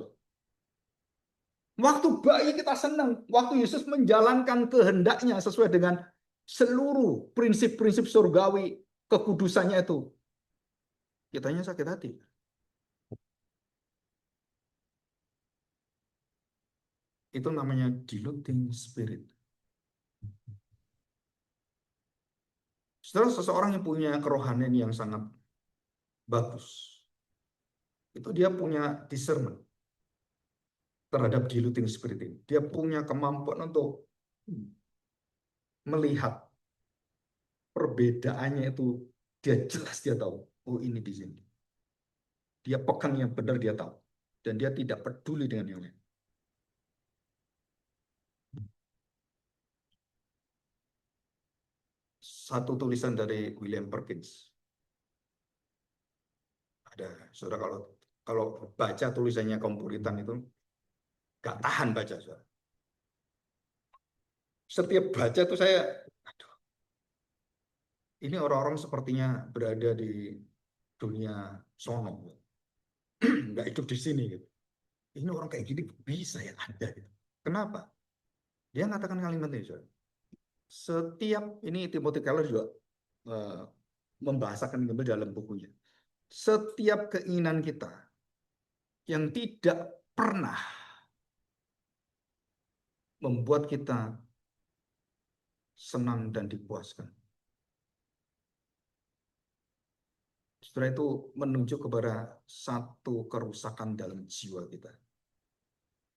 A: Waktu bayi kita senang. Waktu Yesus menjalankan kehendaknya sesuai dengan seluruh prinsip-prinsip surgawi kekudusannya itu. Kitanya sakit hati. Itu namanya diluting spirit. Setelah seseorang yang punya kerohanian yang sangat bagus, itu dia punya discernment terhadap diluting spirit ini. Dia punya kemampuan untuk melihat perbedaannya itu, dia jelas dia tahu, oh ini di sini. Dia pegang yang benar dia tahu. Dan dia tidak peduli dengan yang lain. Satu tulisan dari William Perkins. Ada, saudara kalau baca tulisannya kaum Puritan itu gak tahan baca, saudara. Setiap baca itu saya, aduh, ini orang-orang sepertinya berada di dunia sono, nggak hidup di sini gitu. Ini orang kayak gini bisa ya ada gitu. Kenapa? Dia mengatakan kalimat ini, saudara. Setiap ini Timothy Keller juga eh, membahasakan kembali dalam bukunya. Setiap keinginan kita yang tidak pernah membuat kita senang dan dipuaskan. Setelah itu menunjuk kepada satu kerusakan dalam jiwa kita.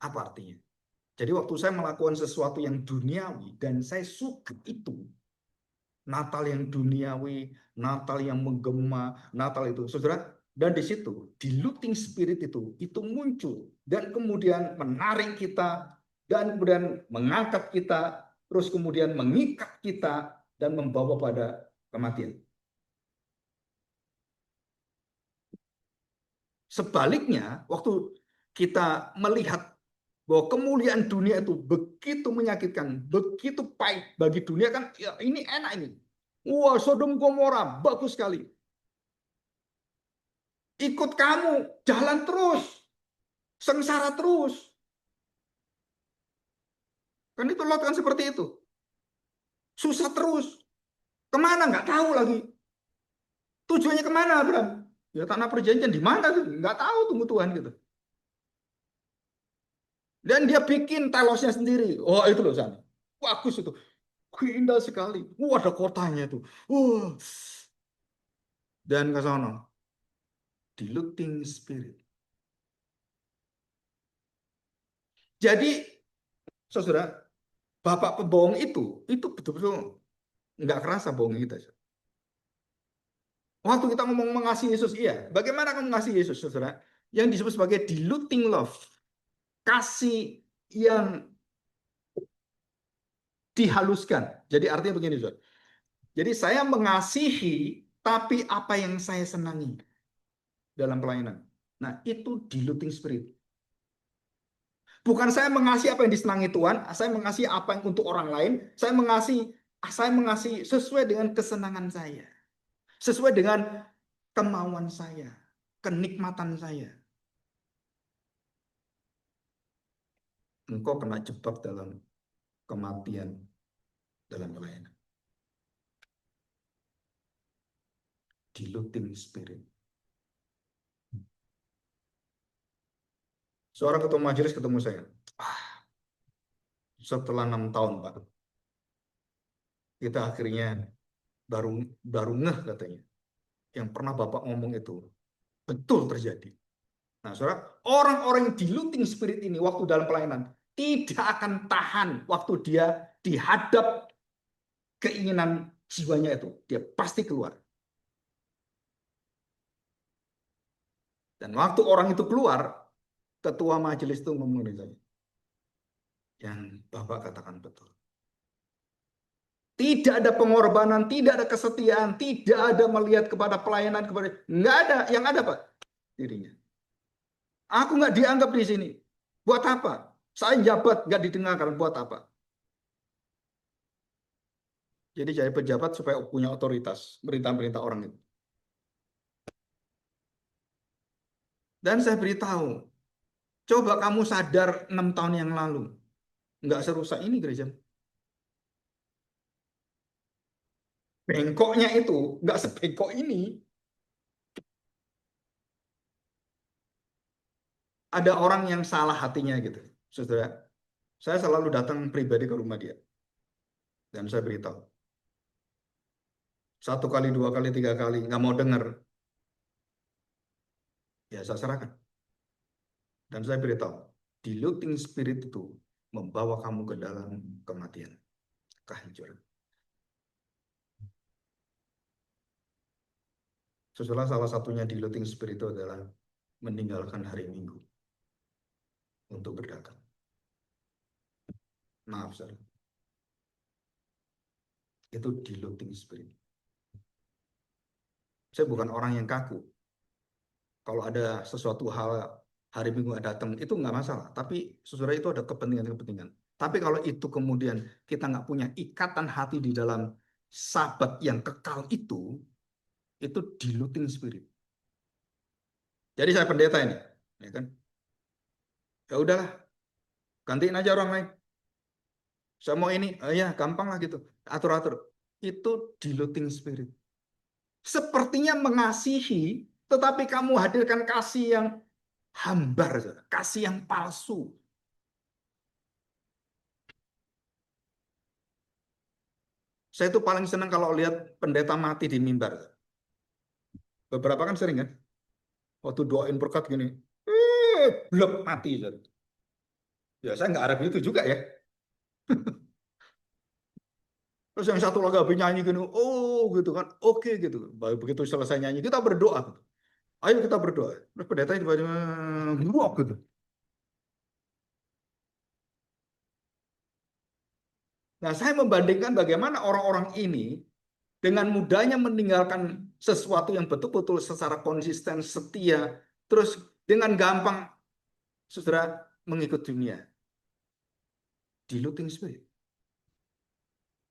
A: Apa artinya? Jadi waktu saya melakukan sesuatu yang duniawi dan saya suka itu, Natal yang duniawi, Natal yang menggema, Natal itu, saudara, dan di situ, diluting spirit itu muncul dan kemudian menarik kita dan kemudian mengangkat kita, terus kemudian mengikat kita dan membawa pada kematian. Sebaliknya, waktu kita melihat bahwa kemuliaan dunia itu begitu menyakitkan, begitu pahit bagi dunia kan, ya ini enak ini. Wah, Sodom Gomora bagus sekali. Ikut kamu, jalan terus, sengsara terus. Kan itu Lot kan seperti itu. Susah terus. Kemana nggak tahu lagi. Tujuannya kemana, Abraham? Ya tanah perjanjian di mana tuh? Nggak tahu tunggu Tuhan gitu. Dan dia bikin telosnya sendiri. Oh itu loh sana. Bagus itu. Indah sekali. Ada kotanya tuh. Dan ke sana. Diluting spirit. Jadi, saudara, bapak pembohong itu betul-betul nggak kerasa bohong kita. Waktu kita ngomong mengasihi Yesus, iya. Bagaimana kamu mengasihi Yesus, saudara? Yang disebut sebagai diluting love. Kasih yang dihaluskan. Jadi artinya begini, saudara. Jadi saya mengasihi, tapi apa yang saya senangi dalam pelayanan. Nah, itu diluting spirit. Bukan saya mengasihi apa yang disenangi Tuhan, saya mengasihi apa yang untuk orang lain, saya mengasihi sesuai dengan kesenangan saya, sesuai dengan kemauan saya, kenikmatan saya. Engkau kena jebak dalam kematian dalam pelayanan. Diluting spirit. Seorang ketua majelis ketemu saya. Setelah 6 tahun, Pak, kita akhirnya baru baru ngeh katanya. Yang pernah Bapak ngomong itu betul terjadi. Nah, saudara, orang-orang yang diluting spirit ini waktu dalam pelayanan tidak akan tahan waktu dia dihadap keinginan jiwanya itu. Dia pasti keluar. Dan waktu orang itu keluar, ketua majelis itu ngomong dengan saya. Yang Bapak katakan betul. Tidak ada pengorbanan, tidak ada kesetiaan, tidak ada melihat kepada pelayanan, nggak ada. Yang ada, Pak, dirinya. Aku nggak dianggap di sini. Buat apa? Saya jabat nggak didengarkan. Buat apa? Jadi jadi pejabat supaya punya otoritas, perintah-perintah orang itu. Dan saya beritahu, coba kamu sadar 6 tahun yang lalu, nggak serusak ini gereja. Bengkoknya itu nggak sebengkok ini. Ada orang yang salah hatinya gitu, saudara. Saya selalu datang pribadi ke rumah dia dan saya beritahu. 1 kali, 2 kali, 3 kali nggak mau dengar, ya saya serahkan. Dan saya beritahu, diluting spirit itu membawa kamu ke dalam kematian, kehancuran. Saudara, salah satunya diluting spirit itu adalah meninggalkan hari Minggu untuk berdagang. Maaf, saudara. Itu diluting spirit. Saya bukan orang yang kaku. Kalau ada sesuatu hal hari Minggu datang, itu nggak masalah. Tapi saudara itu ada kepentingan-kepentingan. Tapi kalau itu kemudian kita nggak punya ikatan hati di dalam Sabat yang kekal itu diluting spirit. Jadi saya pendeta ini, ya kan? Ya udahlah, gantiin aja orang lain. Saya mau ini, ya gampang lah gitu, atur-atur. Itu diluting spirit. Sepertinya mengasihi, tetapi kamu hadirkan kasih yang hambar, kasih yang palsu. Saya itu paling senang kalau lihat pendeta mati di mimbar. Beberapa kan sering kan, waktu doain berkat gini, blok mati. Ya saya nggak harap itu juga ya. Terus yang satu lagi habis nyanyi gini, oh gitu kan, oke gitu. Begitu selesai nyanyi, kita berdoa. Ayo kita berdoa. Terus pendeta tiba-tiba blok gitu. Nah, saya membandingkan bagaimana orang-orang ini dengan mudahnya meninggalkan sesuatu yang betul-betul secara konsisten, setia, terus dengan gampang, saudara, mengikut dunia. Diluting spirit.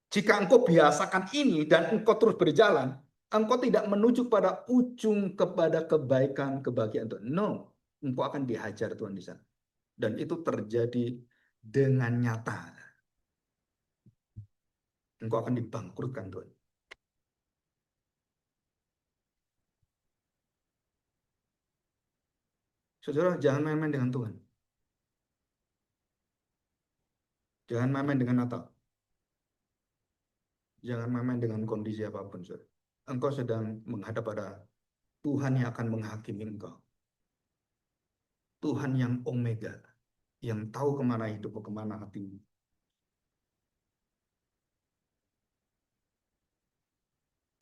A: Jika engkau biasakan ini dan engkau terus berjalan, engkau tidak menuju pada ujung kepada kebaikan, kebahagiaan Tuhan. No, engkau akan dihajar Tuhan di sana. Dan itu terjadi dengan nyata. Engkau akan dibangkrutkan Tuhan. Saudara, jangan main-main dengan Tuhan. Jangan main-main dengan Natal. Jangan main-main dengan kondisi apapun, saudara. Engkau sedang menghadap pada Tuhan yang akan menghakimi engkau. Tuhan yang Omega, yang tahu kemana hidupmu, kemana hatimu.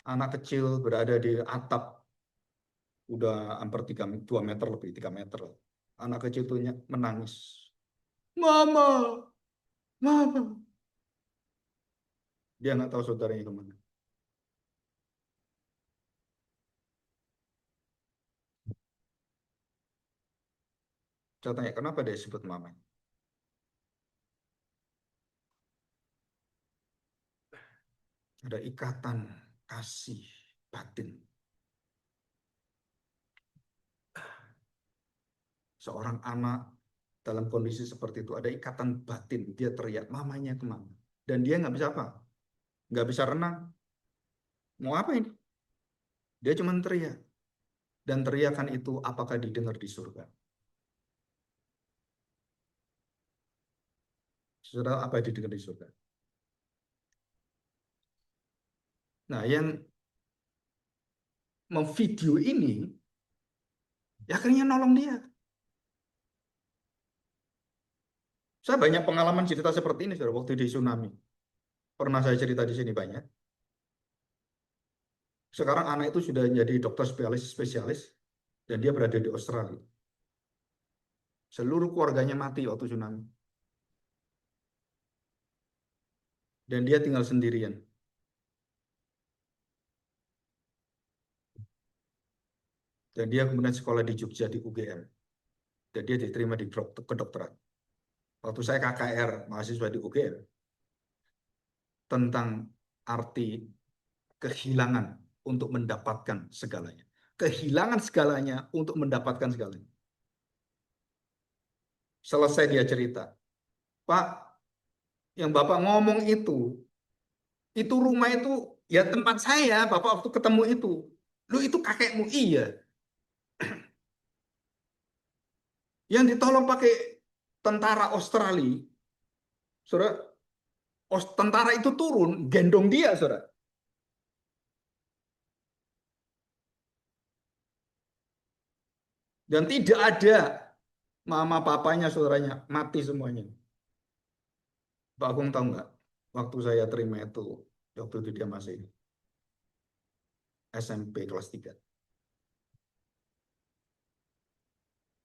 A: Anak kecil berada di atap, udah hampir 2 meter lebih, 3 meter. Anak kecil itu menangis. Mama, mama. Dia nggak tahu saudaranya kemana. Saya tanya, kenapa dia sebut mama? Ada ikatan kasih batin. Seorang anak dalam kondisi seperti itu ada ikatan batin. Dia teriak, mamanya kemana? Dan dia nggak bisa apa? Nggak bisa renang. Mau apa ini? Dia cuma teriak. Dan teriakan itu apakah didengar di surga? Saudara, apa yang didengar di surga? Nah, yang memvideo ini, ya akhirnya nolong dia. Saya banyak pengalaman cerita seperti ini, saudara, waktu di tsunami. Pernah saya cerita di sini banyak. Sekarang anak itu sudah jadi dokter spesialis dan dia berada di Australia. Seluruh keluarganya mati waktu tsunami. Dan dia tinggal sendirian. Dan dia kemudian sekolah di Jogja di UGM. Dan dia diterima di kedokteran. Waktu saya KKR, mahasiswa di UGM, tentang arti kehilangan untuk mendapatkan segalanya. Kehilangan segalanya untuk mendapatkan segalanya. Selesai dia cerita, Pak, yang Bapak ngomong itu rumah itu ya tempat saya, Bapak waktu ketemu itu. Lu itu kakekmu, iya. Yang ditolong pakai tentara Australia, saudara, tentara itu turun, gendong dia, saudara. Dan tidak ada mama papanya, saudaranya, mati semuanya. Pak Agung tahu nggak? Waktu saya terima itu, waktu itu dia masih SMP kelas 3.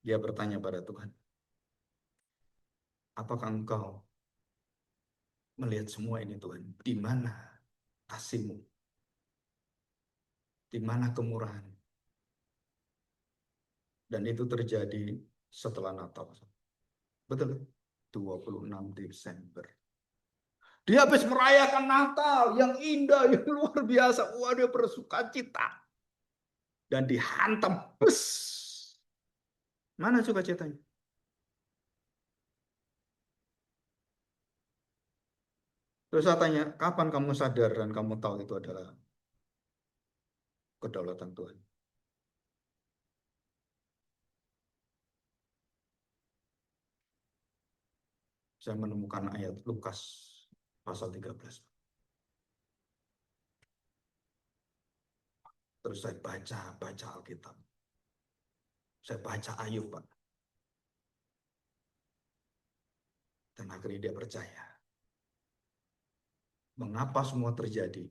A: Dia bertanya pada Tuhan, apakah engkau melihat semua ini Tuhan? Di mana kasih-Mu? Di mana kemurahan? Dan itu terjadi setelah Natal. Betul? 26 Desember. Dia habis merayakan Natal yang indah, yang luar biasa. Wah, dia bersuka cita. Dan dihantam. Bus. Mana sukacitanya? Terus saya tanya, kapan kamu sadar dan kamu tahu itu adalah kedaulatan Tuhan? Saya menemukan ayat Lukas pasal 13. Terus saya baca Alkitab. Saya baca Ayub, Pak. Dan akhirnya dia percaya. Mengapa semua terjadi?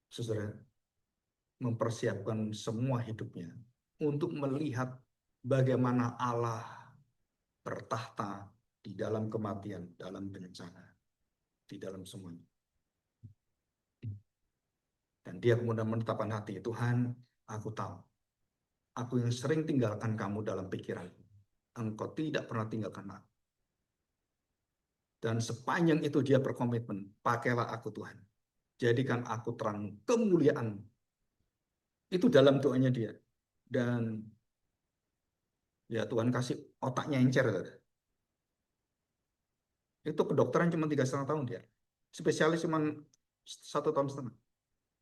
A: Saudara, mempersiapkan semua hidupnya untuk melihat bagaimana Allah bertahta di dalam kematian, dalam bencana, di dalam semuanya. Dan dia kemudian menetapkan hati, Tuhan, aku tahu, aku yang sering tinggalkan kamu dalam pikiran, engkau tidak pernah tinggalkan aku. Dan sepanjang itu dia berkomitmen, pakailah aku Tuhan, jadikan aku terang kemuliaan. Itu dalam doanya dia. Dan ya Tuhan kasih otaknya encer. Itu kedokteran cuma 3,5 tahun dia. Spesialis cuma 1,5 tahun.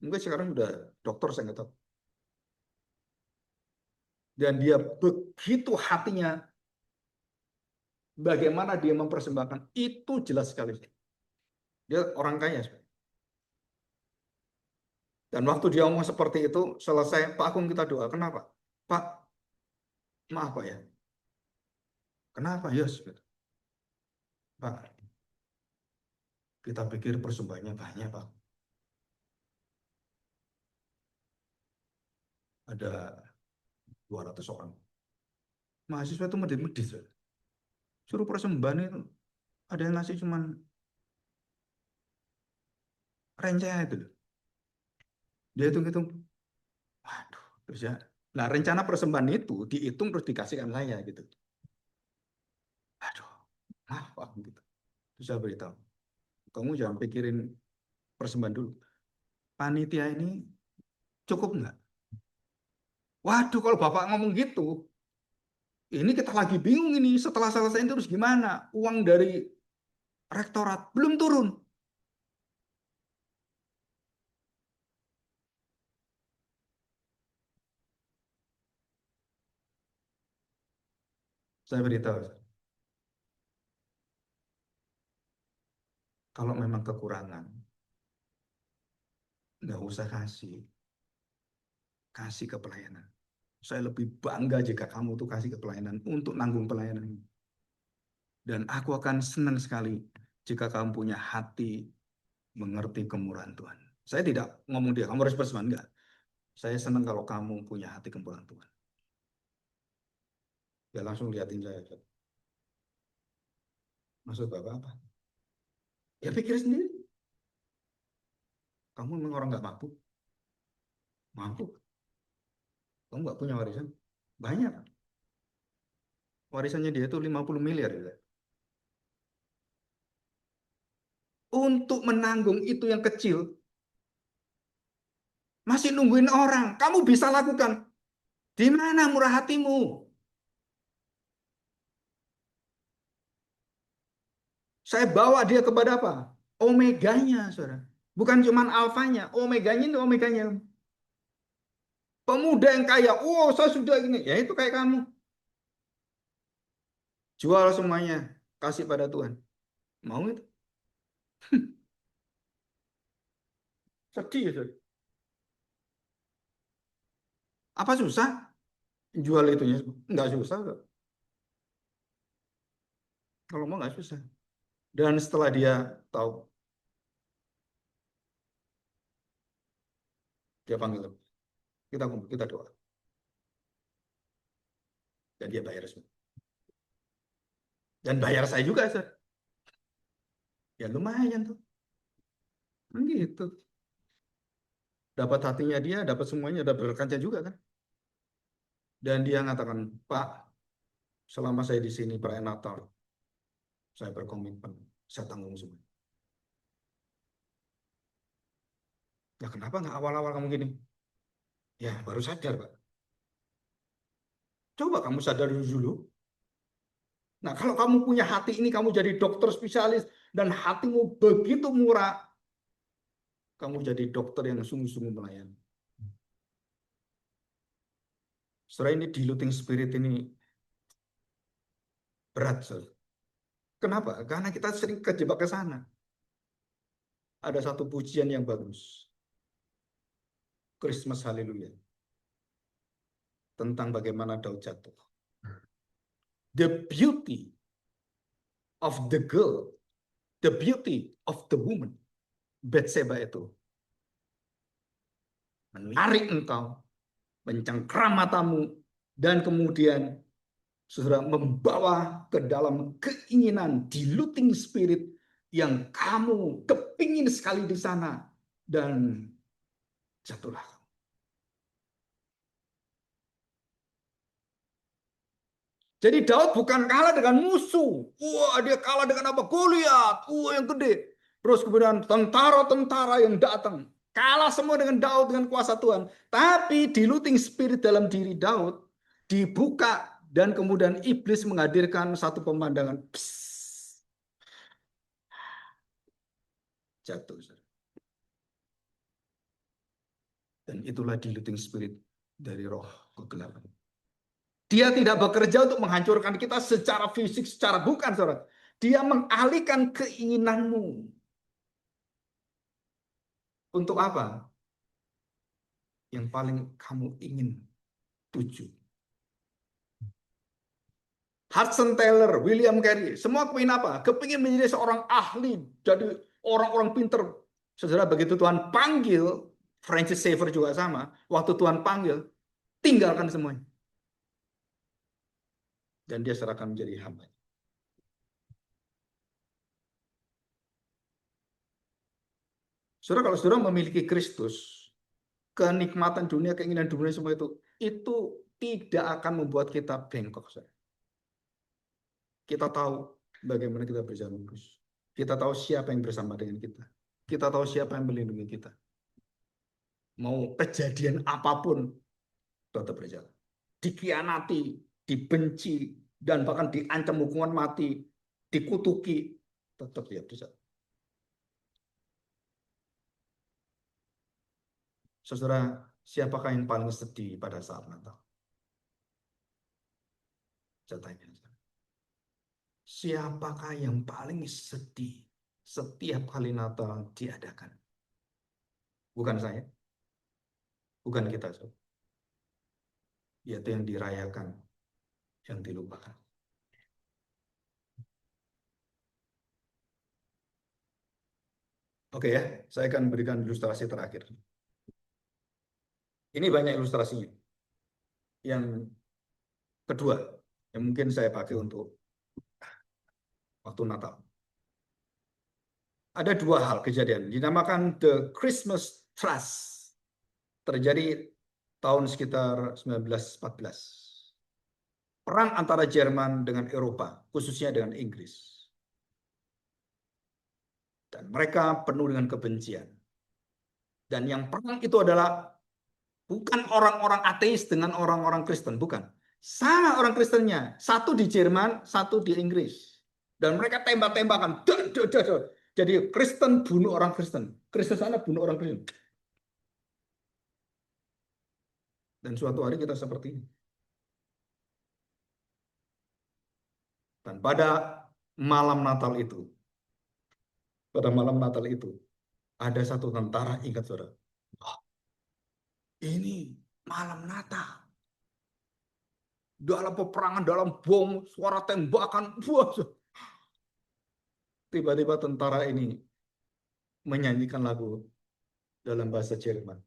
A: Mungkin sekarang udah dokter, saya nggak tahu. Dan dia begitu hatinya, bagaimana dia mempersembahkan, itu jelas sekali. Dia orang kaya. Dan waktu dia ngomong seperti itu, selesai, Pak Agung kita doa. Kenapa? Pak, maaf Pak ya. Kenapa? Yes. Pak, kita pikir persembahannya banyak Pak. Ada 200 orang. Mahasiswa itu medit-medit. Suruh persembahan itu, ada yang ngasih cuman rencana itu. Dia hitung-hitung, waduh, terus ya. Nah, rencana persembahan itu dihitung terus dikasihkan saya gitu. Aduh, maaf Pak gitu. Terus saya beritahu, kamu jangan pikirin persembahan dulu. Panitia ini cukup nggak? Waduh, kalau Bapak ngomong gitu, ini kita lagi bingung ini. Setelah selesai terus gimana? Uang dari rektorat belum turun. Saya beritahu, kalau memang kekurangan, nggak usah kasih. Kasih ke pelayanan. Saya lebih bangga jika kamu tuh kasih ke pelayanan untuk nanggung pelayanan ini. Dan aku akan senang sekali jika kamu punya hati mengerti kemurahan Tuhan. Saya tidak ngomong dia, kamu harus bersemangat. Enggak. Saya senang kalau kamu punya hati kemurahan Tuhan. Ya langsung liatin saya. Maksud Bapak apa? Ya pikir sendiri. Kamu memang orang nggak mampu. Mampu. Kamu nggak punya warisan. Banyak. Warisannya dia itu 50 miliar. Ya. Untuk menanggung itu yang kecil, masih nungguin orang. Kamu bisa lakukan. Di mana murah hatimu? Saya bawa dia kepada apa? Omeganya, saudara. Bukan cuma alfanya, omeganya itu omeganya. Pemuda yang kaya, oh saya sudah ini, ya itu kayak kamu. Jual semuanya, kasih pada Tuhan. Mau itu? Sedih, saudara. Apa susah? Jual itunya, nggak susah kok. Kalau mau nggak susah. Dan setelah dia tahu, dia panggil, kita kumpul, kita doa. Dan dia bayar semua. Dan bayar saya juga, Sir. Ya lumayan tuh. Kan gitu. Dapat hatinya dia, dapat semuanya, dapat berkatnya juga kan. Dan dia mengatakan, Pak, selama saya di sini perayaan Natal, saya berkomitmen, saya tanggung semua. Ya kenapa nggak awal-awal kamu gini? Ya baru sadar, Pak. Coba kamu sadar dulu. Nah, kalau kamu punya hati ini, kamu jadi dokter spesialis, dan hatimu begitu murah, kamu jadi dokter yang sungguh-sungguh melayani. Setelah ini diluting spirit ini berat, Saudara. Kenapa? Karena kita sering kejebak ke sana. Ada satu pujian yang bagus, Christmas Haleluya, tentang bagaimana Daud jatuh. The beauty of the girl, the beauty of the woman, Bathsheba itu menarik engkau, mencengkram matamu, dan kemudian saudara membawa ke dalam keinginan diluting spirit yang kamu kepingin sekali di sana, dan jatuhlah. Jadi Daud bukan kalah dengan musuh. Wah, dia kalah dengan apa? Goliat. Wah, yang gede. Terus kemudian tentara-tentara yang datang. Kalah semua dengan Daud, dengan kuasa Tuhan. Tapi diluting spirit dalam diri Daud dibuka, dan kemudian iblis menghadirkan satu pemandangan. Psst, jatuh. Dan itulah diluting spirit dari roh kegelapan. Dia tidak bekerja untuk menghancurkan kita secara fisik, secara bukan, saudara. Dia mengalihkan keinginanmu. Untuk apa? Yang paling kamu ingin tuju. Hudson Taylor, William Carey, semua kepingin apa? Kepingin menjadi seorang ahli, jadi orang-orang pinter. Saudara, begitu Tuhan panggil, Francis Xavier juga sama, waktu Tuhan panggil, tinggalkan semuanya. Dan dia serahkan menjadi hamba. Saudara, kalau saudara memiliki Kristus, kenikmatan dunia, keinginan dunia semua itu tidak akan membuat kita bengkok. Saudara. Kita tahu bagaimana kita berjalan lurus. Kita tahu siapa yang bersama dengan kita. Kita tahu siapa yang melindungi kita. Mau kejadian apapun, tetap berjalan. Dikhianati, dibenci, dan bahkan diancam hukuman mati, dikutuki, tetap dia berjalan. Saudara, siapakah yang paling sedih pada saat Natal? Saya tanya. Siapakah yang paling sedih setiap kali Natal diadakan? Bukan saya. Bukan kita. Yaitu yang dirayakan, yang dilupakan. Oke ya, saya akan berikan ilustrasi terakhir. Ini banyak ilustrasinya. Yang kedua, yang mungkin saya pakai untuk waktu Natal. Ada dua hal kejadian, dinamakan The Christmas Trust. Terjadi tahun sekitar 1914. Perang antara Jerman dengan Eropa, khususnya dengan Inggris. Dan mereka penuh dengan kebencian. Dan yang perang itu adalah bukan orang-orang ateis dengan orang-orang Kristen, bukan. Sama orang Kristennya, satu di Jerman, satu di Inggris. Dan mereka tembak-tembakan. Jadi Kristen bunuh orang Kristen. Kristen sana bunuh orang Kristen. Dan suatu hari kita seperti ini. Dan pada malam Natal itu, ada satu tentara, ingat saudara, oh, ini malam Natal. Dalam peperangan, dalam bom, suara tembakan, tiba-tiba tentara ini menyanyikan lagu dalam bahasa Jerman.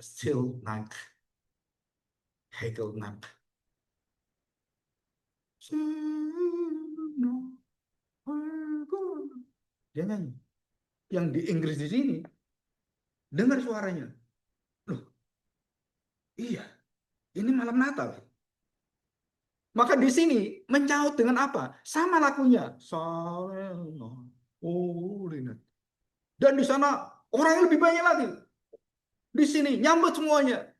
A: Still Night, Hegel Nacht.
B: Dia nyanyi. Yang di Inggris di sini dengar suaranya. Loh, iya, ini malam Natal. Maka di sini mencaut dengan apa? Sama lagunya. Holy Night. Dan di sana orang yang lebih banyak lagi. Di sini nyambut semuanya.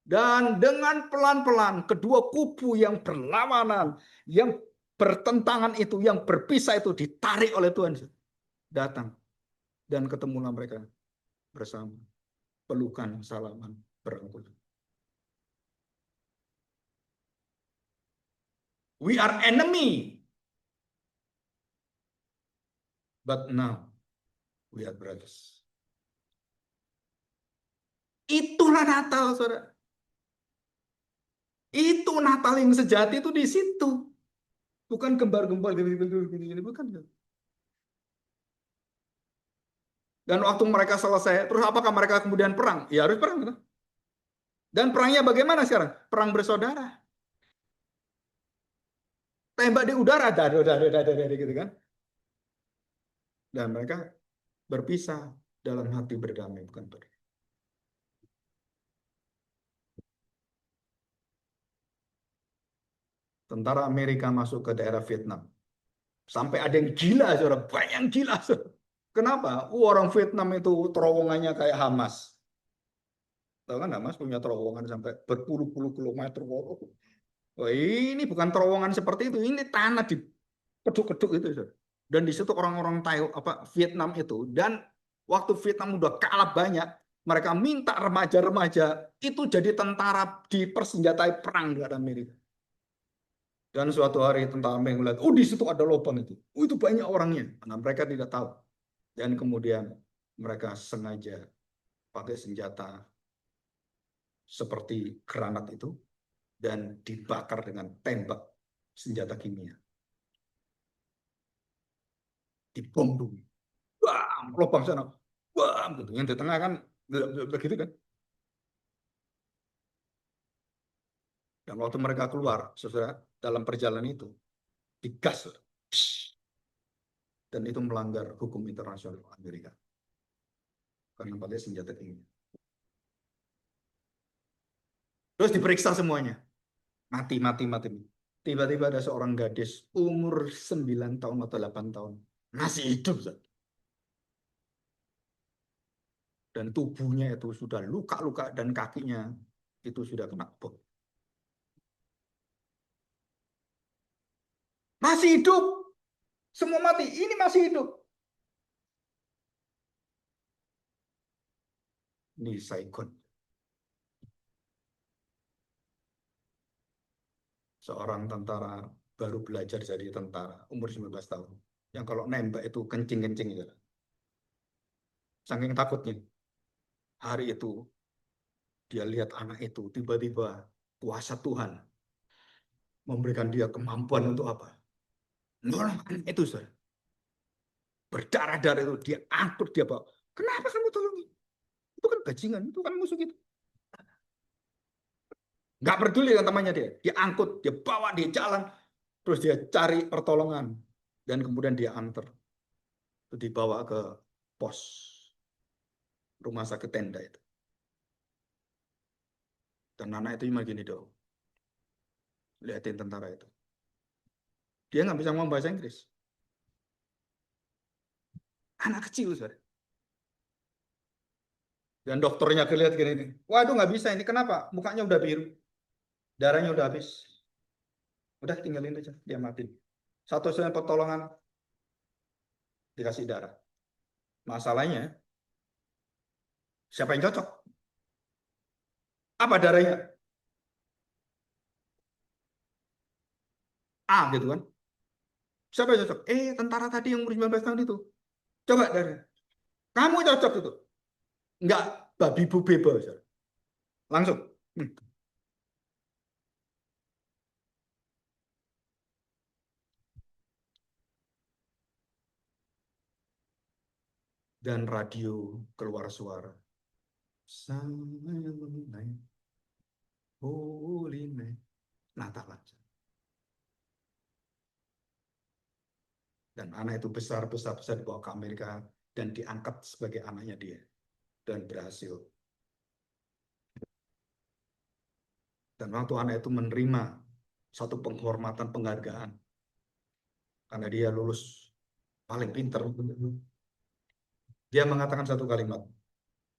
B: Dan dengan pelan-pelan kedua kubu yang berlawanan, yang bertentangan itu, yang berpisah itu ditarik oleh Tuhan. Datang dan ketemulah mereka bersama. Pelukan, salaman, berangkul. We are enemy. But now we are brothers. Itulah Natal, saudara. Itu Natal yang sejati itu di situ. Bukan gembar-gembar gini, bukan. Dan waktu mereka selesai, terus apakah mereka kemudian perang? Ya harus perang. Gitu. Dan perangnya bagaimana sekarang? Perang bersaudara. Tembak di udara, gitu kan. Dan mereka berpisah dalam hati berdamai, bukan perang. Tentara Amerika masuk ke daerah Vietnam. Sampai ada yang gila, saudara. Banyak yang gila, saudara. Kenapa? Orang Vietnam itu terowongannya kayak Hamas. Tahu kan Hamas punya terowongan sampai berpuluh-puluh kilometer. Oh, ini bukan terowongan seperti itu. Ini tanah di keduk-keduk itu, saudara. Dan di situ orang-orang Vietnam itu. Dan waktu Vietnam udah kalah banyak, mereka minta remaja-remaja itu jadi tentara dipersenjatai perang dengan Amerika. Dan suatu hari tentara Amerika melihat, oh di situ ada lubang itu. Oh itu banyak orangnya. Nah mereka tidak tahu. Dan kemudian mereka sengaja pakai senjata seperti granat itu dan dibakar dengan tembak senjata kimia. Dibom dulu. Bam, lubang sana. Bam, gitu. Yang di tengah kan begitu kan. Dan waktu mereka keluar, sesudah dalam perjalanan itu, digas. Dan itu melanggar hukum internasional Amerika. Karena pakai senjata kimia. Terus diperiksa semuanya. Mati. Tiba-tiba ada seorang gadis umur 9 tahun atau 8 tahun. Masih hidup. Dan tubuhnya itu sudah luka-luka dan kakinya itu sudah kena bom. Masih hidup. Semua mati. Ini masih hidup. Ini Saigon. Seorang tentara baru belajar jadi tentara. Umur 19 tahun. Yang kalau nembak itu kencing-kencing. Ya. Saking takutnya. Hari itu dia lihat anak itu. Tiba-tiba kuasa Tuhan memberikan dia kemampuan untuk apa? Nolong anak itu. Saudara. Berdarah-darah itu. Dia angkut. Dia bawa. Kenapa kamu tolong? Itu kan bajingan. Itu kan musuh kita. Nggak peduli dengan temannya dia. Dia angkut, dia bawa, dia jalan. Terus dia cari pertolongan. Dan kemudian dia antar. Itu dibawa ke pos. Rumah sakit tenda itu. Dan anak itu cuma gini dong. Lihatin tentara itu. Dia nggak bisa ngomong bahasa Inggris. Anak kecil, saudara. Dan dokternya kelihatan gini. Waduh nggak bisa ini. Kenapa? Mukanya udah biru. Darahnya udah habis. Udah tinggalin aja. Dia mati. Satu-satunya pertolongan dikasih darah. Masalahnya, siapa yang cocok? Apa darahnya? A gitu kan. Siapa yang cocok? Tentara tadi yang umur 19 tahun itu. Coba darah. Kamu cocok itu. Enggak babi bu bebas. Langsung. Dan radio keluar suara. Silent night, holy night. Natal aja. Dan anak itu besar dibawa ke Amerika dan diangkat sebagai anaknya dia. Dan berhasil. Dan waktu anak itu menerima satu penghormatan penghargaan. Karena dia lulus paling pinter. Dia mengatakan satu kalimat.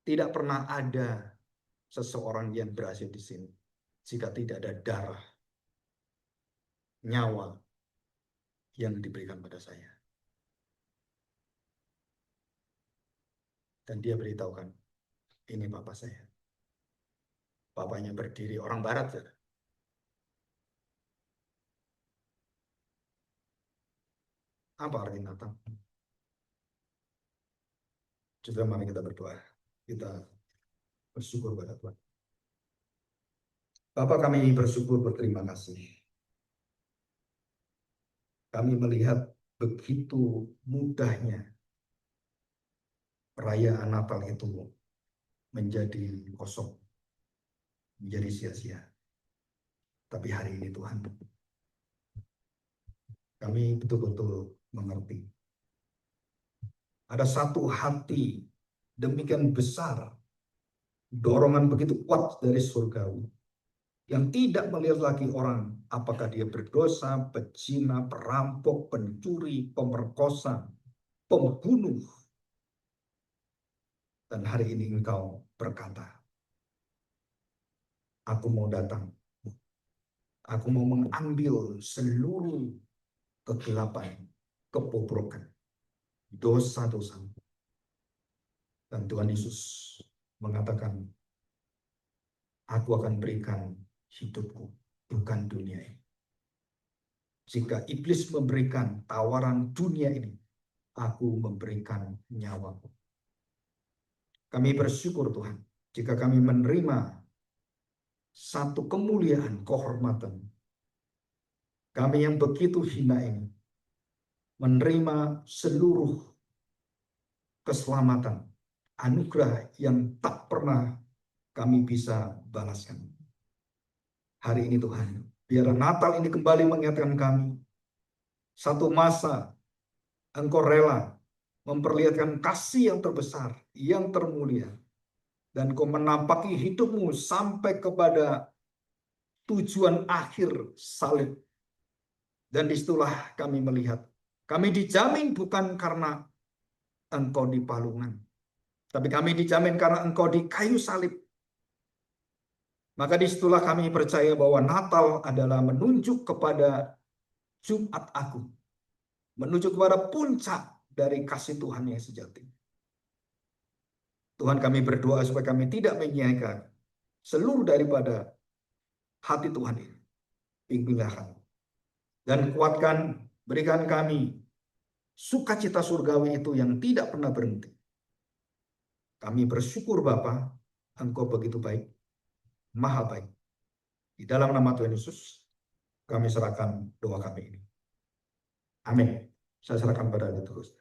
B: Tidak pernah ada seseorang yang berhasil di sini jika tidak ada darah, nyawa yang diberikan pada saya. Dan dia beritahukan, ini papa saya. Bapaknya berdiri, orang barat. Saudara. Apa arti Natal? Juga mari kita berdoa. Kita bersyukur pada Tuhan. Bapak, kami bersyukur, berterima kasih. Kami melihat begitu mudahnya perayaan Natal itu menjadi kosong, menjadi sia-sia. Tapi hari ini Tuhan, kami betul-betul mengerti. Ada satu hati demikian besar, dorongan begitu kuat dari surgawi, yang tidak melihat lagi orang, apakah dia berdosa, pezina, perampok, pencuri, pemerkosa, pembunuh. Dan hari ini engkau berkata, aku mau datang. Aku mau mengambil seluruh kegelapan, kebobrokan, dosa-dosa. Dan Tuhan Yesus mengatakan, aku akan berikan hidupku, bukan dunia ini. Jika iblis memberikan tawaran dunia ini, aku memberikan nyawaku. Kami bersyukur Tuhan, jika kami menerima satu kemuliaan, kehormatan. Kami yang begitu hina ini, menerima seluruh keselamatan, anugerah yang tak pernah kami bisa balaskan. Hari ini Tuhan, biar Natal ini kembali mengingatkan kami, satu masa Engkau rela memperlihatkan kasih yang terbesar, yang termulia, dan Engkau menampaki hidupmu sampai kepada tujuan akhir salib. Dan disitulah kami melihat, kami dijamin bukan karena Engkau di palungan, tapi kami dijamin karena Engkau di kayu salib. Maka disitulah kami percaya bahwa Natal adalah menunjuk kepada Jumat Agung, menuju kepada puncak dari kasih Tuhan yang sejati. Tuhan, kami berdoa supaya kami tidak menyia-nyiakan seluruh daripada hati Tuhan ini. Pimpinlah kami dan kuatkan, berikan kami sukacita surgawi itu yang tidak pernah berhenti. Kami bersyukur Bapa, Engkau begitu baik, maha baik. Di dalam nama Tuhan Yesus, kami serahkan doa kami ini. Amin. Saya serahkan pada terus.